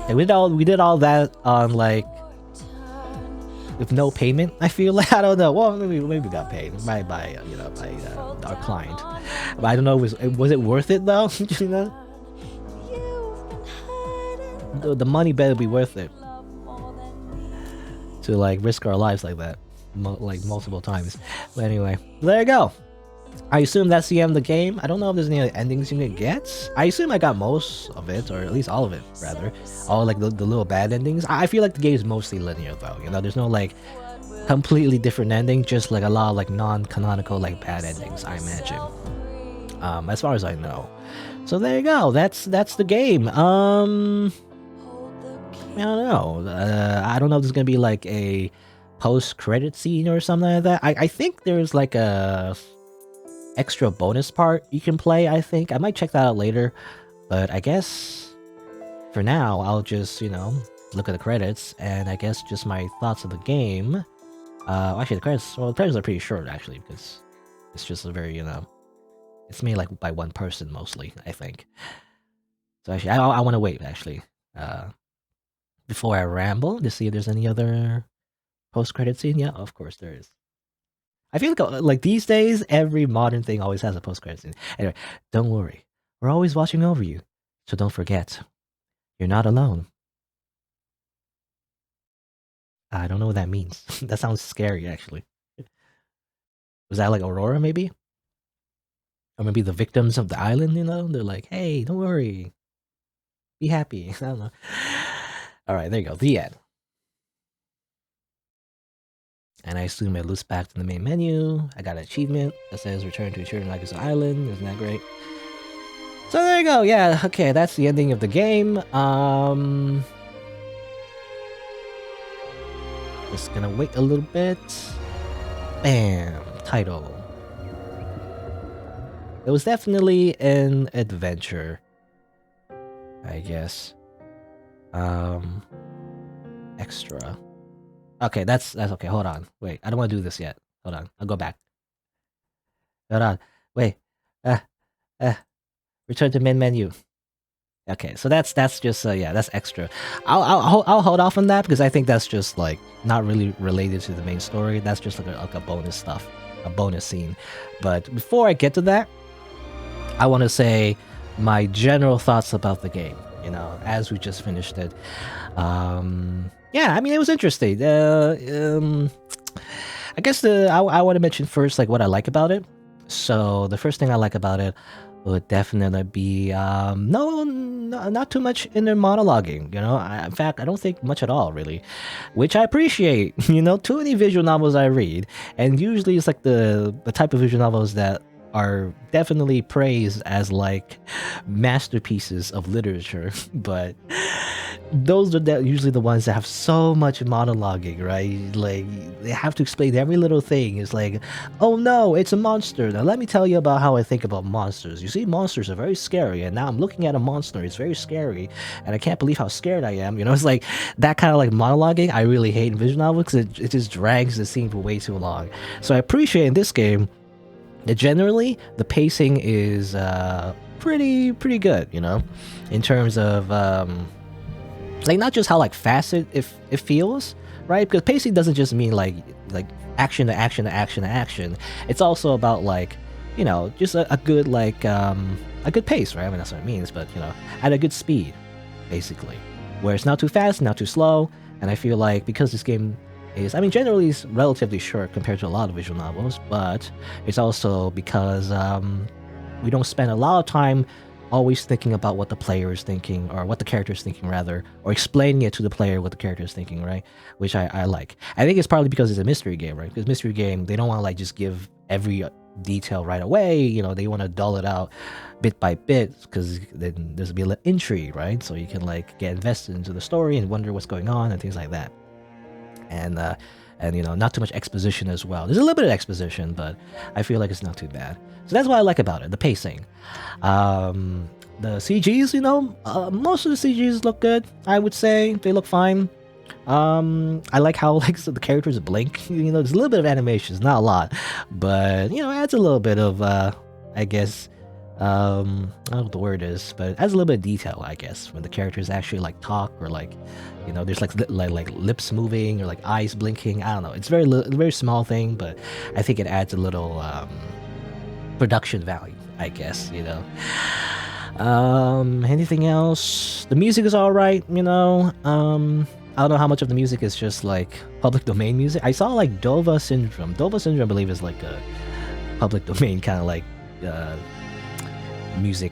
And we did all that on like with no payment. I feel like I don't know. Well, maybe we got paid by our client. But I don't know. Was it worth it though? You know, the money better be worth it to like risk our lives like that, like multiple times. But anyway, there you go. I assume that's the end of the game. I don't know if there's any other endings you can get. I assume I got most of it, or at least all of it, rather. All like the little bad endings. I feel like the game is mostly linear though. You know, there's no like completely different ending, just like a lot of like non-canonical like bad endings, I imagine. As far as I know. So there you go. That's the game. I don't know. I don't know if there's gonna be like a post-credit scene or something like that. I think there's like a extra bonus part you can play, I think. I might check that out later. But I guess for now, I'll just, you know, look at the credits, and I guess just my thoughts of the game. Actually, the credits are pretty short actually, because it's just a very, it's made like by one person mostly, I think. So actually, I want to wait actually, before I ramble to see if there's any other post-credit scene. Yeah, of course there is. I feel like these days, every modern thing always has a post-credit scene. Anyway, don't worry, we're always watching over you, so don't forget, you're not alone. I don't know what that means. That sounds scary, actually. Was that like Aurora, maybe? Or maybe the victims of the island, They're like, hey, don't worry. Be happy. I don't know. All right, there you go. The end. And I assume it loops back to the main menu. I got an achievement that says return to Shironagasu Island. Isn't that great? So there you go. Yeah, okay, that's the ending of the game. Just gonna wait a little bit. Bam. Title. It was definitely an adventure, I guess. Extra. Okay, that's okay. Hold on. Wait, I don't want to do this yet. Hold on. I'll go back. Hold on. Wait. Return to main menu. Okay, so that's just yeah, that's extra. I'll hold off on that because I think that's just like not really related to the main story. That's just like a bonus stuff, a bonus scene. But before I get to that, I want to say my general thoughts about the game. As we just finished it. Yeah, I mean it was interesting. I guess I want to mention first like what I like about it. So the first thing I like about it would definitely be not too much inner monologuing. In fact, I don't think much at all, really, which I appreciate. Too many visual novels I read, and usually it's like the type of visual novels that are definitely praised as like masterpieces of literature, but those are usually the ones that have so much monologuing, right? Like they have to explain every little thing. It's like, oh no, it's a monster. Now let me tell you about how I think about monsters. You see, monsters are very scary, and now I'm looking at a monster. It's very scary, and I can't believe how scared I am. It's like that kind of like monologuing. I really hate in visual novels because it just drags the scene for way too long. So I appreciate in this game that generally the pacing is pretty good, in terms of like not just how like fast it feels, right? Because pacing doesn't just mean like action to action to action to action. It's also about like just a good like a good pace, right? I mean that's what it means, but at a good speed, basically, where it's not too fast, not too slow. And I feel like because this game is, I mean, generally it's relatively short compared to a lot of visual novels, but it's also because we don't spend a lot of time always thinking about what the player is thinking, or what the character is thinking rather, or explaining it to the player what the character is thinking, right? Which I like. I think it's partly because it's a mystery game, right? Because mystery game, they don't want to like just give every detail right away. They want to dull it out bit by bit, because then there's a bit of intrigue, right? So you can like get invested into the story and wonder what's going on and things like that. And not too much exposition as well. There's a little bit of exposition, but I feel like it's not too bad. So that's what I like about it, the pacing. The CGs, most of the CGs look good. I would say they look fine. I like how like so the characters blink. There's a little bit of animations, not a lot, but it adds a little bit of I guess I don't know what the word is, but it adds a little bit of detail, I guess, when the characters actually like talk, or like there's like lips moving or like eyes blinking. I don't know, it's very small thing, but I think it adds a little production value, I guess. Anything else? The music is all right. I don't know how much of the music is just like public domain music. I saw like Dova Syndrome. Dova Syndrome, I believe, is like a public domain kind of like music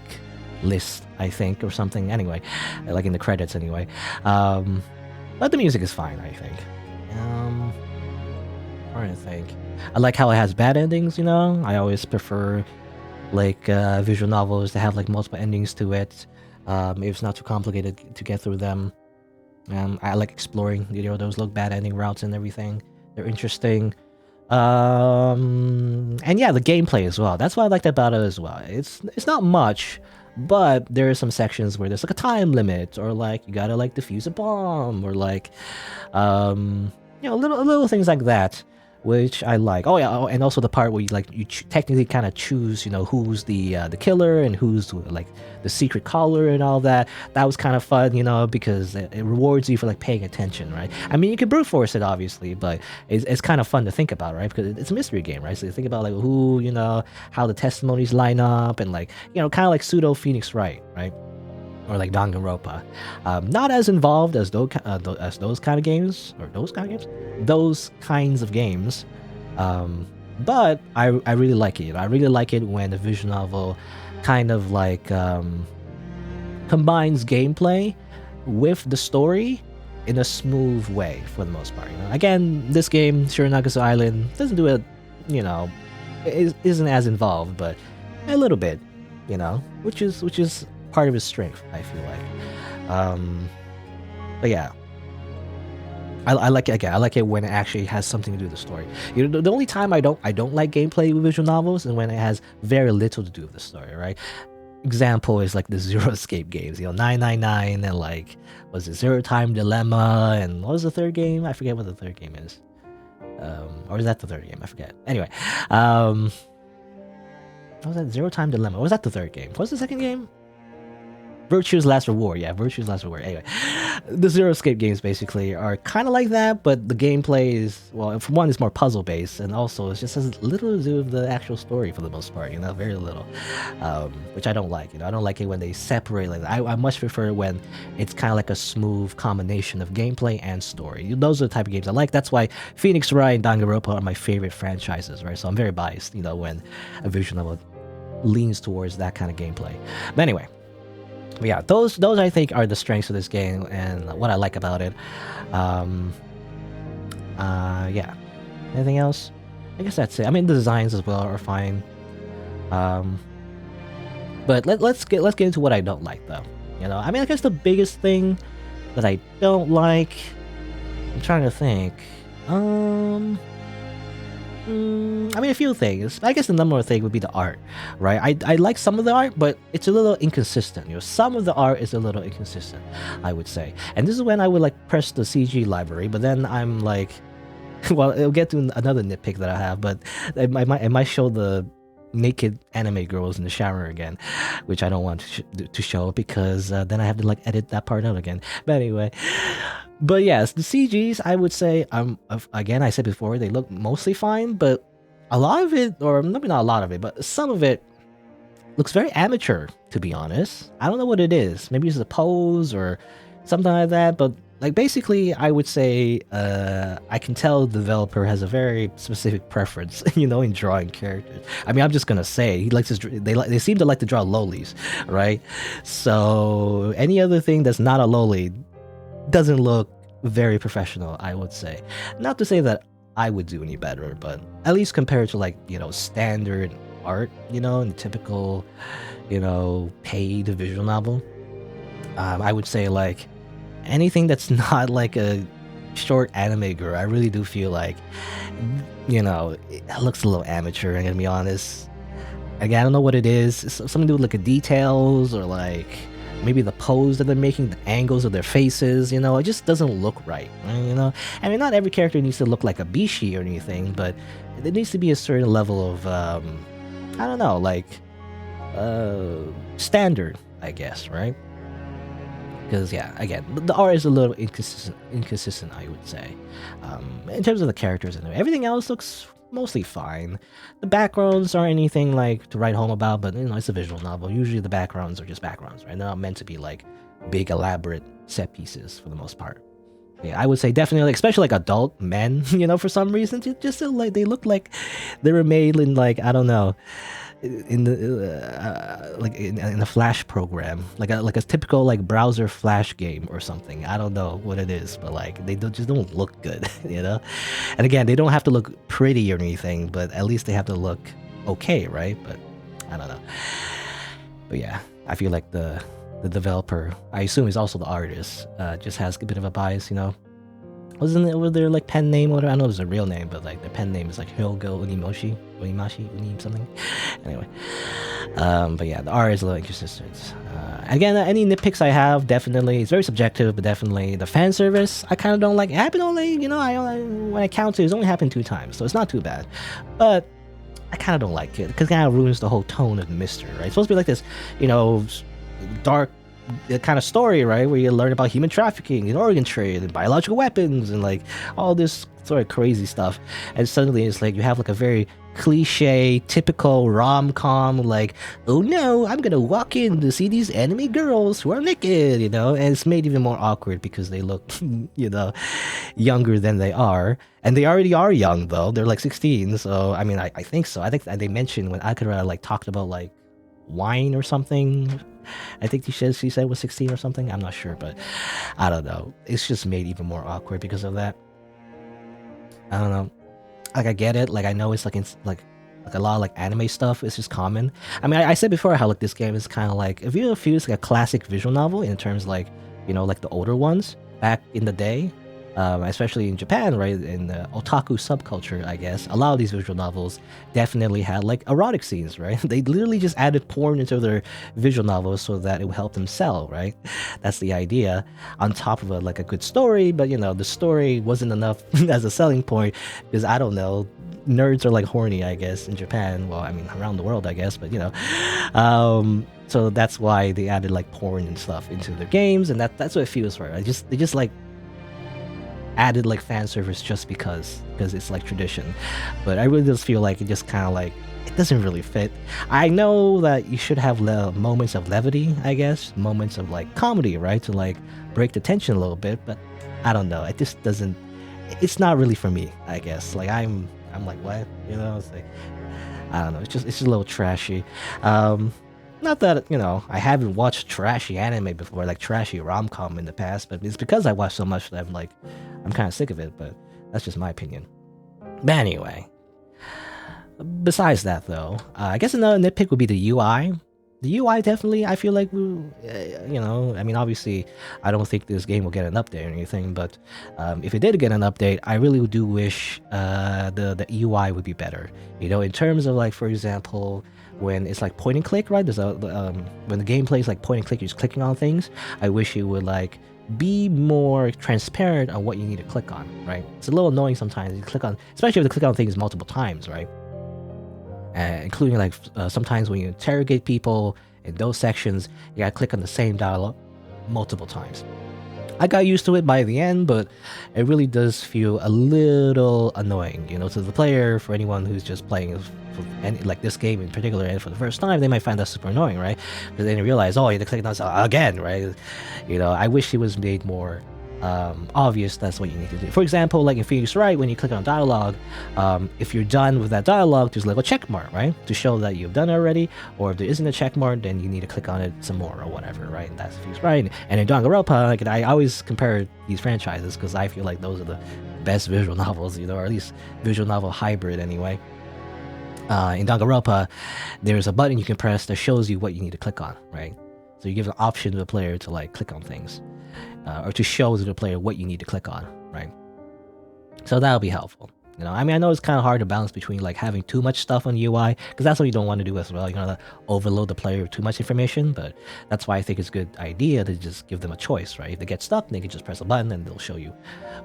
list, I think, or something. Anyway, like in the credits anyway. But the music is fine, I think. Trying to think. I like how it has bad endings, I always prefer like visual novels to have like multiple endings to it. If it's not too complicated to get through them. I like exploring, those look bad ending routes and everything. They're interesting. And yeah, the gameplay as well. That's what I liked about it as well. It's not much, But there are some sections where there's like a time limit, or like you gotta like defuse a bomb, or like little things like that, which I like. Oh yeah, and also the part where you technically kind of choose, who's the killer and who's like the secret caller and all that. That was kind of fun, because it rewards you for like paying attention, right? I mean, you can brute force it obviously, but it's kind of fun to think about, right? Because it's a mystery game, right? So you think about like who, how the testimonies line up, and like kind of like pseudo Phoenix Wright, right? Or like Danganronpa. Not as involved as those kind of games, or those kinds of games. But I really like it. I really like it when a visual novel kind of like combines gameplay with the story in a smooth way for the most part. Again, this game, Shironagasu Island, doesn't do it, isn't as involved, but a little bit, which is part of his strength, I feel like. But yeah, I like it. Again, I like it when it actually has something to do with the story. The only time I don't like gameplay with visual novels is when it has very little to do with the story, right? Example is like the Zero Escape games, 999, and like was it Zero Time Dilemma, and what was the third game? I forget what the third game is. Or is that the third game? I forget. Anyway, what was that? Zero Time Dilemma. Or was that the third game? What was the second game? Virtue's Last Reward. Yeah, Virtue's Last Reward. Anyway, the Zero Escape games basically are kind of like that, but the gameplay is, well, for one, it's more puzzle based, and also it just has little to do with the actual story for the most part, very little, which I don't like. I don't like it when they separate like that. I much prefer when it's kind of like a smooth combination of gameplay and story. Those are the type of games I like. That's why Phoenix Wright and Danganronpa are my favorite franchises, right? So I'm very biased, when a visual novel leans towards that kind of gameplay. But anyway. But yeah, those I think are the strengths of this game and what I like about it. Yeah. Anything else? I guess that's it. I mean, the designs as well are fine. But let's get into what I don't like though. I mean, I guess the biggest thing that I don't like, I'm trying to think. I mean, a few things. I guess the number one thing would be the art, right? I like some of the art, but it's a little inconsistent. Some of the art is a little inconsistent, I would say. And this is when I would like press the CG library, but then I'm like, well, it'll get to another nitpick that I have, but it might show the naked anime girls in the shower again, which I don't want to show because then I have to like edit that part out again. But anyway. But yes, the CGs, I would say, again, I said before, they look mostly fine, but a lot of it, or maybe not a lot of it, but some of it looks very amateur, to be honest. I don't know what it is. Maybe it's a pose or something like that, but like basically, I would say I can tell the developer has a very specific preference, in drawing characters. I mean, I'm just gonna say he likes they seem to like to draw lolis, right? So any other thing that's not a loli doesn't look very professional, I would say. Not to say that I would do any better, but at least compared to like, standard art, in the typical, paid visual novel, I would say like anything that's not like a short anime girl, I really do feel like, it looks a little amateur, I'm gonna be honest. Again, I don't know what it is. It's something to do with like the details or like maybe the pose that they're making, the angles of their faces, it just doesn't look right, I mean, not every character needs to look like a bishi or anything, but there needs to be a certain level of, I don't know, like, standard, I guess, right? Because, yeah, again, the art is a little inconsistent, I would say, in terms of the characters and everything else looks mostly fine. The backgrounds aren't anything like to write home about, but it's a visual novel. Usually the backgrounds are just backgrounds, right? They're not meant to be like big elaborate set pieces for the most part. Yeah, I would say definitely, especially like adult men, for some reason, just like they look like they were made in like, I don't know, in the like in a Flash program, like a typical like browser Flash game or something. I don't know what it is, but like they just don't look good, And again, they don't have to look pretty or anything, but at least they have to look okay, right? But I don't know. But yeah, I feel like the developer, I assume is also the artist, just has a bit of a bias, Wasn't it with their like pen name or whatever? I know it was a real name, but like their pen name is like Hyogo Onimashi, Unim something. Anyway, but yeah, the art is a little inconsistent. Again, any nitpicks I have, definitely, it's very subjective, but definitely the fan service, I kind of don't like. It happened only, I only, when I count it, it's only happened 2 times, so it's not too bad. But I kind of don't like it because it kind of ruins the whole tone of the mystery, right? It's supposed to be like this, dark kind of story, right, where you learn about human trafficking and organ trade and biological weapons and like all this sort of crazy stuff, and suddenly it's like you have like a very cliche typical rom-com, like, oh no, I'm gonna walk in to see these anime girls who are naked, and it's made even more awkward because they look younger than they are, and they already are young though. They're like 16, so I mean, I think so. I think they mentioned when Akira like talked about like wine or something. I think she said was 16 or something. I'm not sure, but I don't know. It's just made even more awkward because of that. I don't know. Like I get it. Like I know it's like like a lot of like anime stuff. It's just common. I mean, I said before how like this game is kind of like if you feel like a classic visual novel in terms like like the older ones back in the day. Especially in Japan, right, in the otaku subculture, I guess, a lot of these visual novels definitely had like erotic scenes, right? They literally just added porn into their visual novels so that it would help them sell, right? That's the idea. On top of like a good story, but the story wasn't enough as a selling point because I don't know, nerds are like horny, I guess, in Japan. Well, I mean, around the world, I guess, but so that's why they added like porn and stuff into their games, and that's what it feels for. They just like added like fan service just because it's like tradition, but I really just feel like it just kind of like it doesn't really fit. I know that you should have moments of levity, I guess, moments of like comedy, right, to like break the tension a little bit, but I don't know, it just doesn't, it's not really for me, I guess. Like I'm like, what, it's like, I don't know, it's just a little trashy. Not that, I haven't watched trashy anime before, like trashy rom-com in the past, but it's because I watched so much that I'm kind of sick of it, but that's just my opinion. But anyway, besides that though, I guess another nitpick would be the UI. The UI definitely, I feel like, I mean, obviously, I don't think this game will get an update or anything, but if it did get an update, I really do wish the UI would be better. In terms of like, for example, when it's like point and click, right? There's when the gameplay is like point and click, you're just clicking on things. I wish it would like be more transparent on what you need to click on, right? It's a little annoying sometimes. You click on, especially if you click on things multiple times, right? Including like sometimes when you interrogate people in those sections, you gotta click on the same dialogue multiple times. I got used to it by the end, but it really does feel a little annoying, to the player. For anyone who's just playing like this game in particular and for the first time, they might find that super annoying, right? Because they didn't realize, oh, you have to click on this again, right? I wish it was made more obvious that's what you need to do. For example, like in Phoenix Wright, when you click on dialogue, if you're done with that dialogue, there's like a check mark, right, to show that you've done it already. Or if there isn't a check mark, then you need to click on it some more or whatever, right? And that's Phoenix Wright. And in Danganronpa, like, I always compare these franchises because I feel like those are the best visual novels, or at least visual novel hybrid anyway. In Danganronpa, there's a button you can press that shows you what you need to click on, right? So you give an option to the player to like click on things. Or to show to the player what you need to click on, right? So that'll be helpful. I mean, I know it's kind of hard to balance between like having too much stuff on UI, because that's what you don't want to do as well. To overload the player with too much information, but that's why I think it's a good idea to just give them a choice, right? If they get stuck, they can just press a button and they'll show you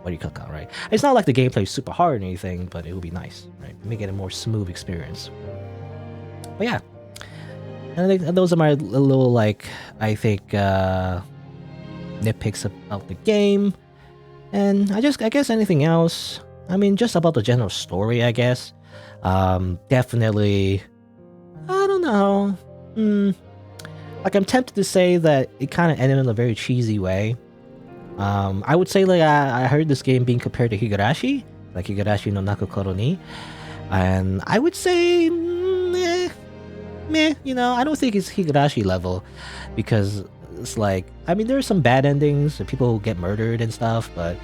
what you click on, right? It's not like the gameplay is super hard or anything, but it would be nice, right? Make it a more smooth experience. But yeah, and I think those are my little like, I think, nitpicks about the game. And I guess anything else, I mean, just about the general story, I guess. Definitely, I don't know, like I'm tempted to say that it kind of ended in a very cheesy way. I would say like I heard this game being compared to Higurashi, like Higurashi no Nakokoro ni, and I would say meh, I don't think it's Higurashi level, because it's like, I mean, there's some bad endings and people get murdered and stuff, but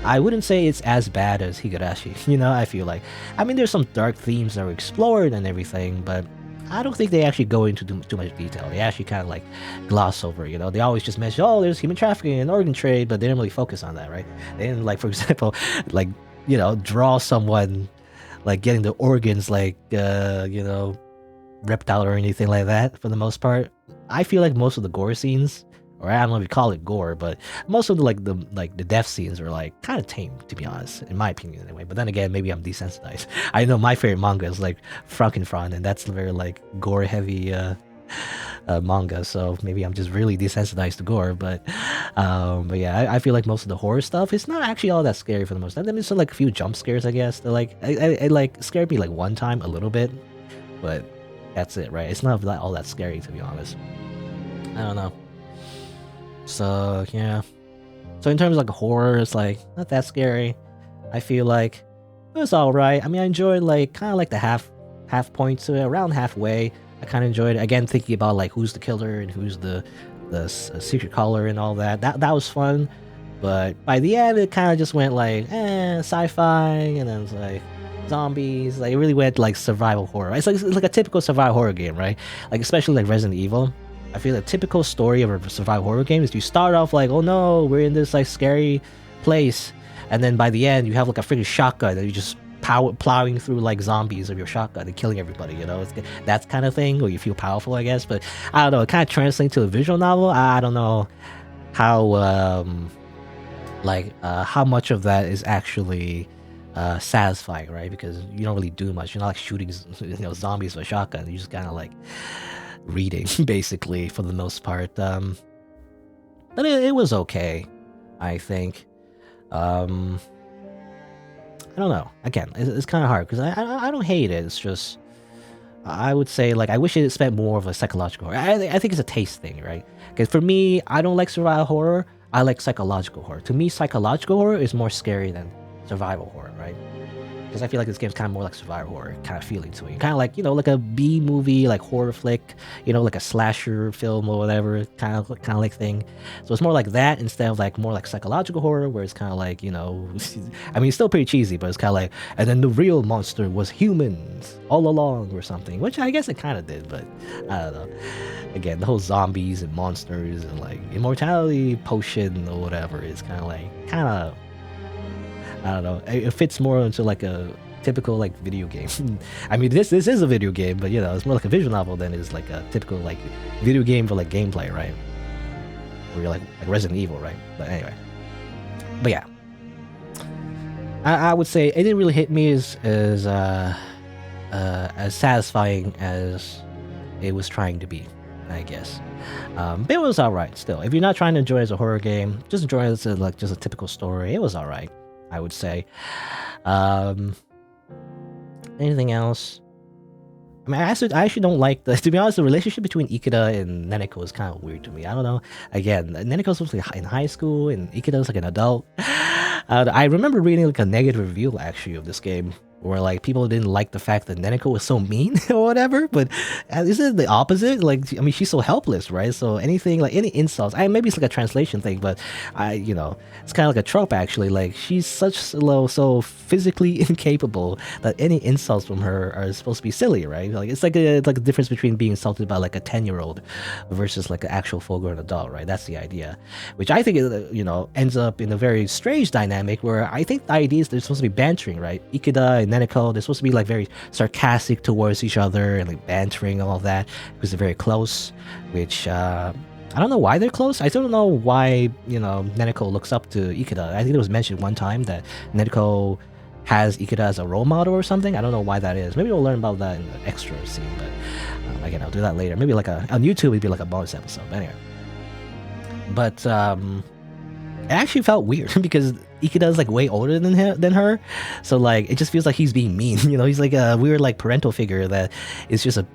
I wouldn't say it's as bad as Higurashi. I feel like, I mean, there's some dark themes that were explored and everything, but I don't think they actually go into too much detail. They actually kind of like gloss over, They always just mention, oh, there's human trafficking and organ trade, but they didn't really focus on that, right? They didn't, like, for example, like, draw someone like getting the organs, like, ripped out or anything like that for the most part. I feel like most of the gore scenes, or I don't know if you call it gore, but most of the death scenes are like kind of tame, to be honest, in my opinion anyway. But then again, maybe I'm desensitized. I know my favorite manga is like Frankenfran, and that's a very like gore heavy manga, so maybe I'm just really desensitized to gore. But yeah, I feel like most of the horror stuff is not actually all that scary for the most time. There's like a few jump scares, I guess. They're like it like scared me like one time a little bit, but that's it, right? It's not all that scary, to be honest. I don't know. So yeah. So in terms of like horror, it's like not that scary. I feel like it was alright. I mean, I enjoyed like kind of like the half point to it, around halfway. I kind of enjoyed it. Again, thinking about like who's the killer and who's the secret caller and all that. That was fun. But by the end, it kind of just went like sci-fi, and then it's like zombies. Like it really went like survival horror. It's like a typical survival horror game, right? Like especially like Resident Evil. I feel the typical story of a survival horror game is you start off like, oh no, we're in this like scary place, and then by the end you have like a freaking shotgun and you just plowing through like zombies with your shotgun and killing everybody. It's that kind of thing where you feel powerful, I guess. But I don't know, it kind of translates to a visual novel. I don't know how how much of that is actually satisfying, right? Because you don't really do much. You're not like shooting zombies with a shotgun. You just kind of like reading basically for the most part. But it was okay, I think. I don't know. Again, it's kind of hard because I don't hate it. It's just I would say like I wish it spent more of a psychological horror. I think it's a taste thing, right? Because for me, I don't like survival horror. I like psychological horror. To me, psychological horror is more scary than survival horror, right? Because I feel like this game's kind of more like survival horror kind of feeling to it. Kind of like, like a B movie, like horror flick, like a slasher film or whatever, kind of like thing. So it's more like that instead of like more like psychological horror, where it's kind of like, I mean, it's still pretty cheesy, but it's kind of like, and then the real monster was humans all along or something, which I guess it kind of did, but I don't know. Again, the whole zombies and monsters and like immortality potion or whatever is kind of I don't know. It fits more into like a typical like video game. I mean, this is a video game, but it's more like a visual novel than it's like a typical like video game for like gameplay, right? Where you're like Resident Evil, right? But anyway, but yeah, I would say it didn't really hit me as satisfying as it was trying to be, I guess. But it was alright still. If you're not trying to enjoy it as a horror game, just enjoy it as like just a typical story. It was alright, I would say. Anything else? I mean, I actually don't like to be honest, the relationship between Ikeda and Neneko is kind of weird to me. I don't know. Again, Neneko's supposed to be in high school and Ikeda's like an adult. I remember reading like a negative review actually of this game, where like people didn't like the fact that Neneko was so mean or whatever, but isn't it the opposite? Like, I mean, she's so helpless, right? So anything, like any insults, maybe it's like a translation thing, but it's kind of like a trope actually. Like she's so physically incapable that any insults from her are supposed to be silly, right? Like it's like a difference between being insulted by like a 10-year-old versus like an actual full-grown adult, right? That's the idea, which I think ends up in a very strange dynamic where I think the idea is they're supposed to be bantering, right? Ikeda and Neneko, they're supposed to be like very sarcastic towards each other and like bantering and all that because they're very close, which I don't know why they're close. I still don't know why Neneko looks up to Ikeda. I think it was mentioned one time that Neneko has Ikeda as a role model or something. I don't know why that is. Maybe we'll learn about that in the extra scene, but again, I'll do that later. Maybe like on YouTube it'd be like a bonus episode. But anyway, but it actually felt weird because Ikeda's like way older than her, so like it just feels like he's being mean. He's like a weird like parental figure that is just a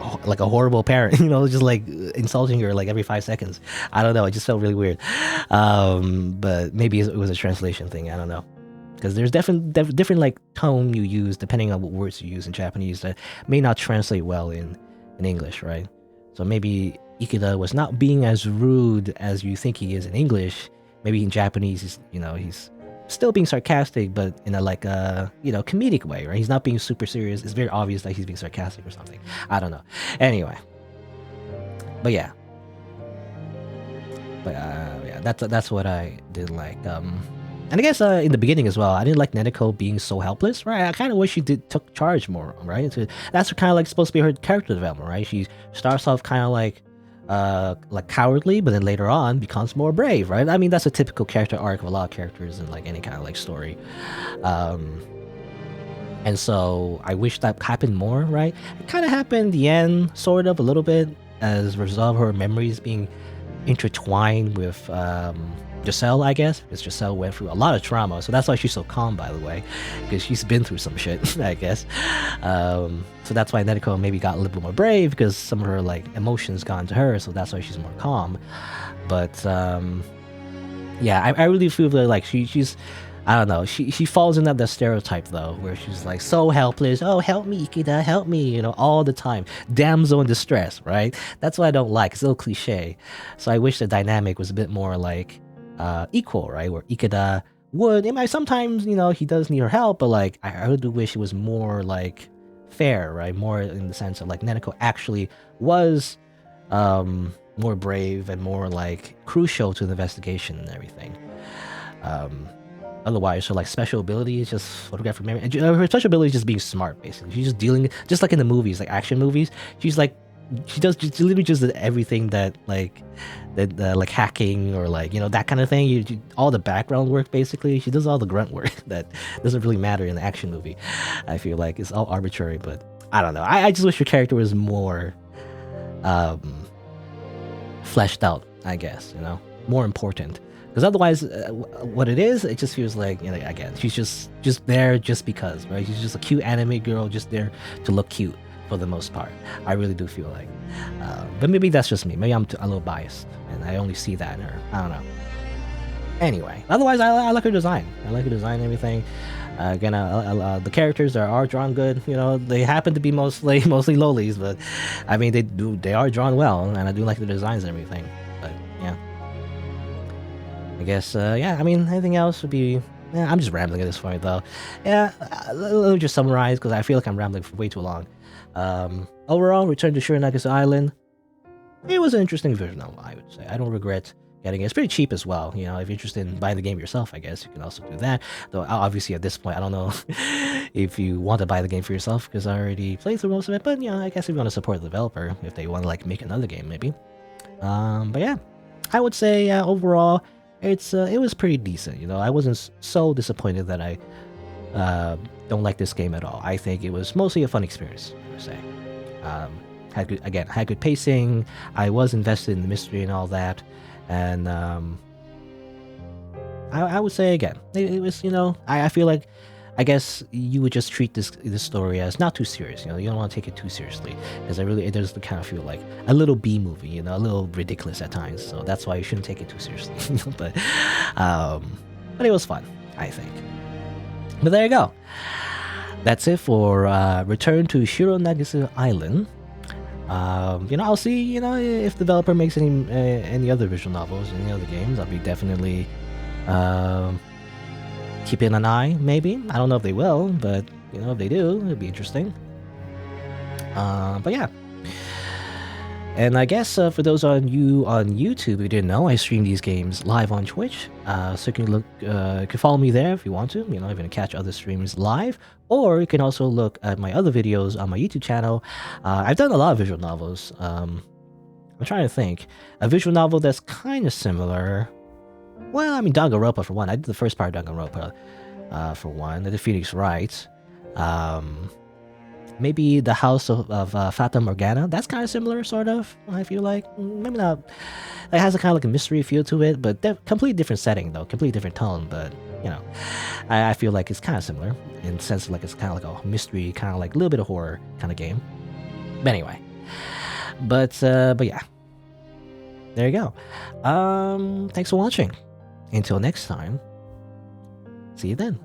horrible parent. Just like insulting her like every 5 seconds. I don't know. It just felt really weird. But maybe it was a translation thing. I don't know, because there's different like tone you use depending on what words you use in Japanese that may not translate well in English, right? So maybe Ikeda was not being as rude as you think he is in English. Maybe in Japanese, he's still being sarcastic, but in a like a comedic way, right? He's not being super serious. It's very obvious that he's being sarcastic or something. I don't know. Anyway, but yeah, yeah, that's what I did like. And I guess in the beginning as well, I didn't like Neneko being so helpless, right? I kind of wish she took charge more, right? So that's kind of like supposed to be her character development, right? She starts off kind of like cowardly, but then later on becomes more brave, right? I mean, that's a typical character arc of a lot of characters in like any kind of like story. And so I wish that happened more, right? It kind of happened in the end, sort of a little bit, as a result of her memories being intertwined with Giselle, I guess, because Giselle went through a lot of trauma, so that's why she's so calm, by the way, because she's been through some shit, I guess. So that's why Neneko maybe got a little bit more brave, because some of her like emotions got into her, so that's why she's more calm. But yeah, I really feel like she's I don't know, she falls in that stereotype though, where she's like so helpless. Oh, help me, Ikeda, help me, all the time. Damsel in distress, right? That's what I don't like. It's a little cliche. So I wish the dynamic was a bit more like equal, right? Where Ikeda would, sometimes, he does need her help, but like I really do wish it was more like fair, right? More in the sense of like Neneko actually was more brave and more like crucial to the investigation and everything. Otherwise, her like special ability is just photographic memory. Her special ability is just being smart, basically. She's just dealing, just like in the movies, like action movies. She's like, she literally just did everything that like like hacking or like that kind of thing. All the background work, basically. She does all the grunt work that doesn't really matter in the action movie. I feel like it's all arbitrary, but I don't know. I just wish her character was more fleshed out, I guess. More important. Because otherwise, what it is, it just feels like, again, she's just there just because, right? She's just a cute anime girl, just there to look cute for the most part. I really do feel like. But maybe that's just me. Maybe I'm a little biased, and I only see that in her. I don't know. Anyway, otherwise, I like her design. I like her design and everything. Again, the characters that are drawn good. They happen to be mostly lolis, but I mean, they are drawn well, and I do like the designs and everything. But yeah. I guess, yeah, I mean, anything else would be... Yeah, I'm just rambling at this point, though. Yeah, let me just summarize, because I feel like I'm rambling for way too long. Overall, Return to Shironagasu Island, it was an interesting visual novel, I would say. I don't regret getting it. It's pretty cheap as well. If you're interested in buying the game yourself, I guess you can also do that. Though, obviously, at this point, I don't know if you want to buy the game for yourself, because I already played through most of it. But, I guess if you want to support the developer, if they want to, like, make another game, maybe. But yeah, I would say, overall... it was pretty decent. I wasn't so disappointed that I don't like this game at all. I think it was mostly a fun experience, I would say. Had good pacing. I was invested in the mystery and all that, and I would say again, it was I feel like, I guess you would just treat this story as not too serious. You don't want to take it too seriously, because it does kind of feel like a little B movie. A little ridiculous at times. So that's why you shouldn't take it too seriously. But it was fun, I think. But there you go. That's it for Return to Shironagasu Island. I'll see. If the developer makes any other visual novels, any other games, I'll be definitely. Keeping an eye, maybe. I don't know if they will, but if they do, it'd be interesting. But yeah. And I guess for those on YouTube who didn't know, I stream these games live on Twitch. So you can follow me there if you want to. If you want to catch other streams live, or you can also look at my other videos on my YouTube channel. I've done a lot of visual novels. I'm trying to think. A visual novel that's kind of similar. Well, I mean, Danganronpa for one. I did the first part of Danganronpa for one. I did Phoenix Wright. Maybe The House of Fata Morgana. That's kind of similar, sort of, I feel like. Maybe not. It has a kind of like a mystery feel to it, but completely different setting, though. Completely different tone, but, I feel like it's kind of similar in the sense of like it's kind of like a mystery, kind of like a little bit of horror kind of game. But anyway. But yeah. There you go. Thanks for watching. Until next time, see you then.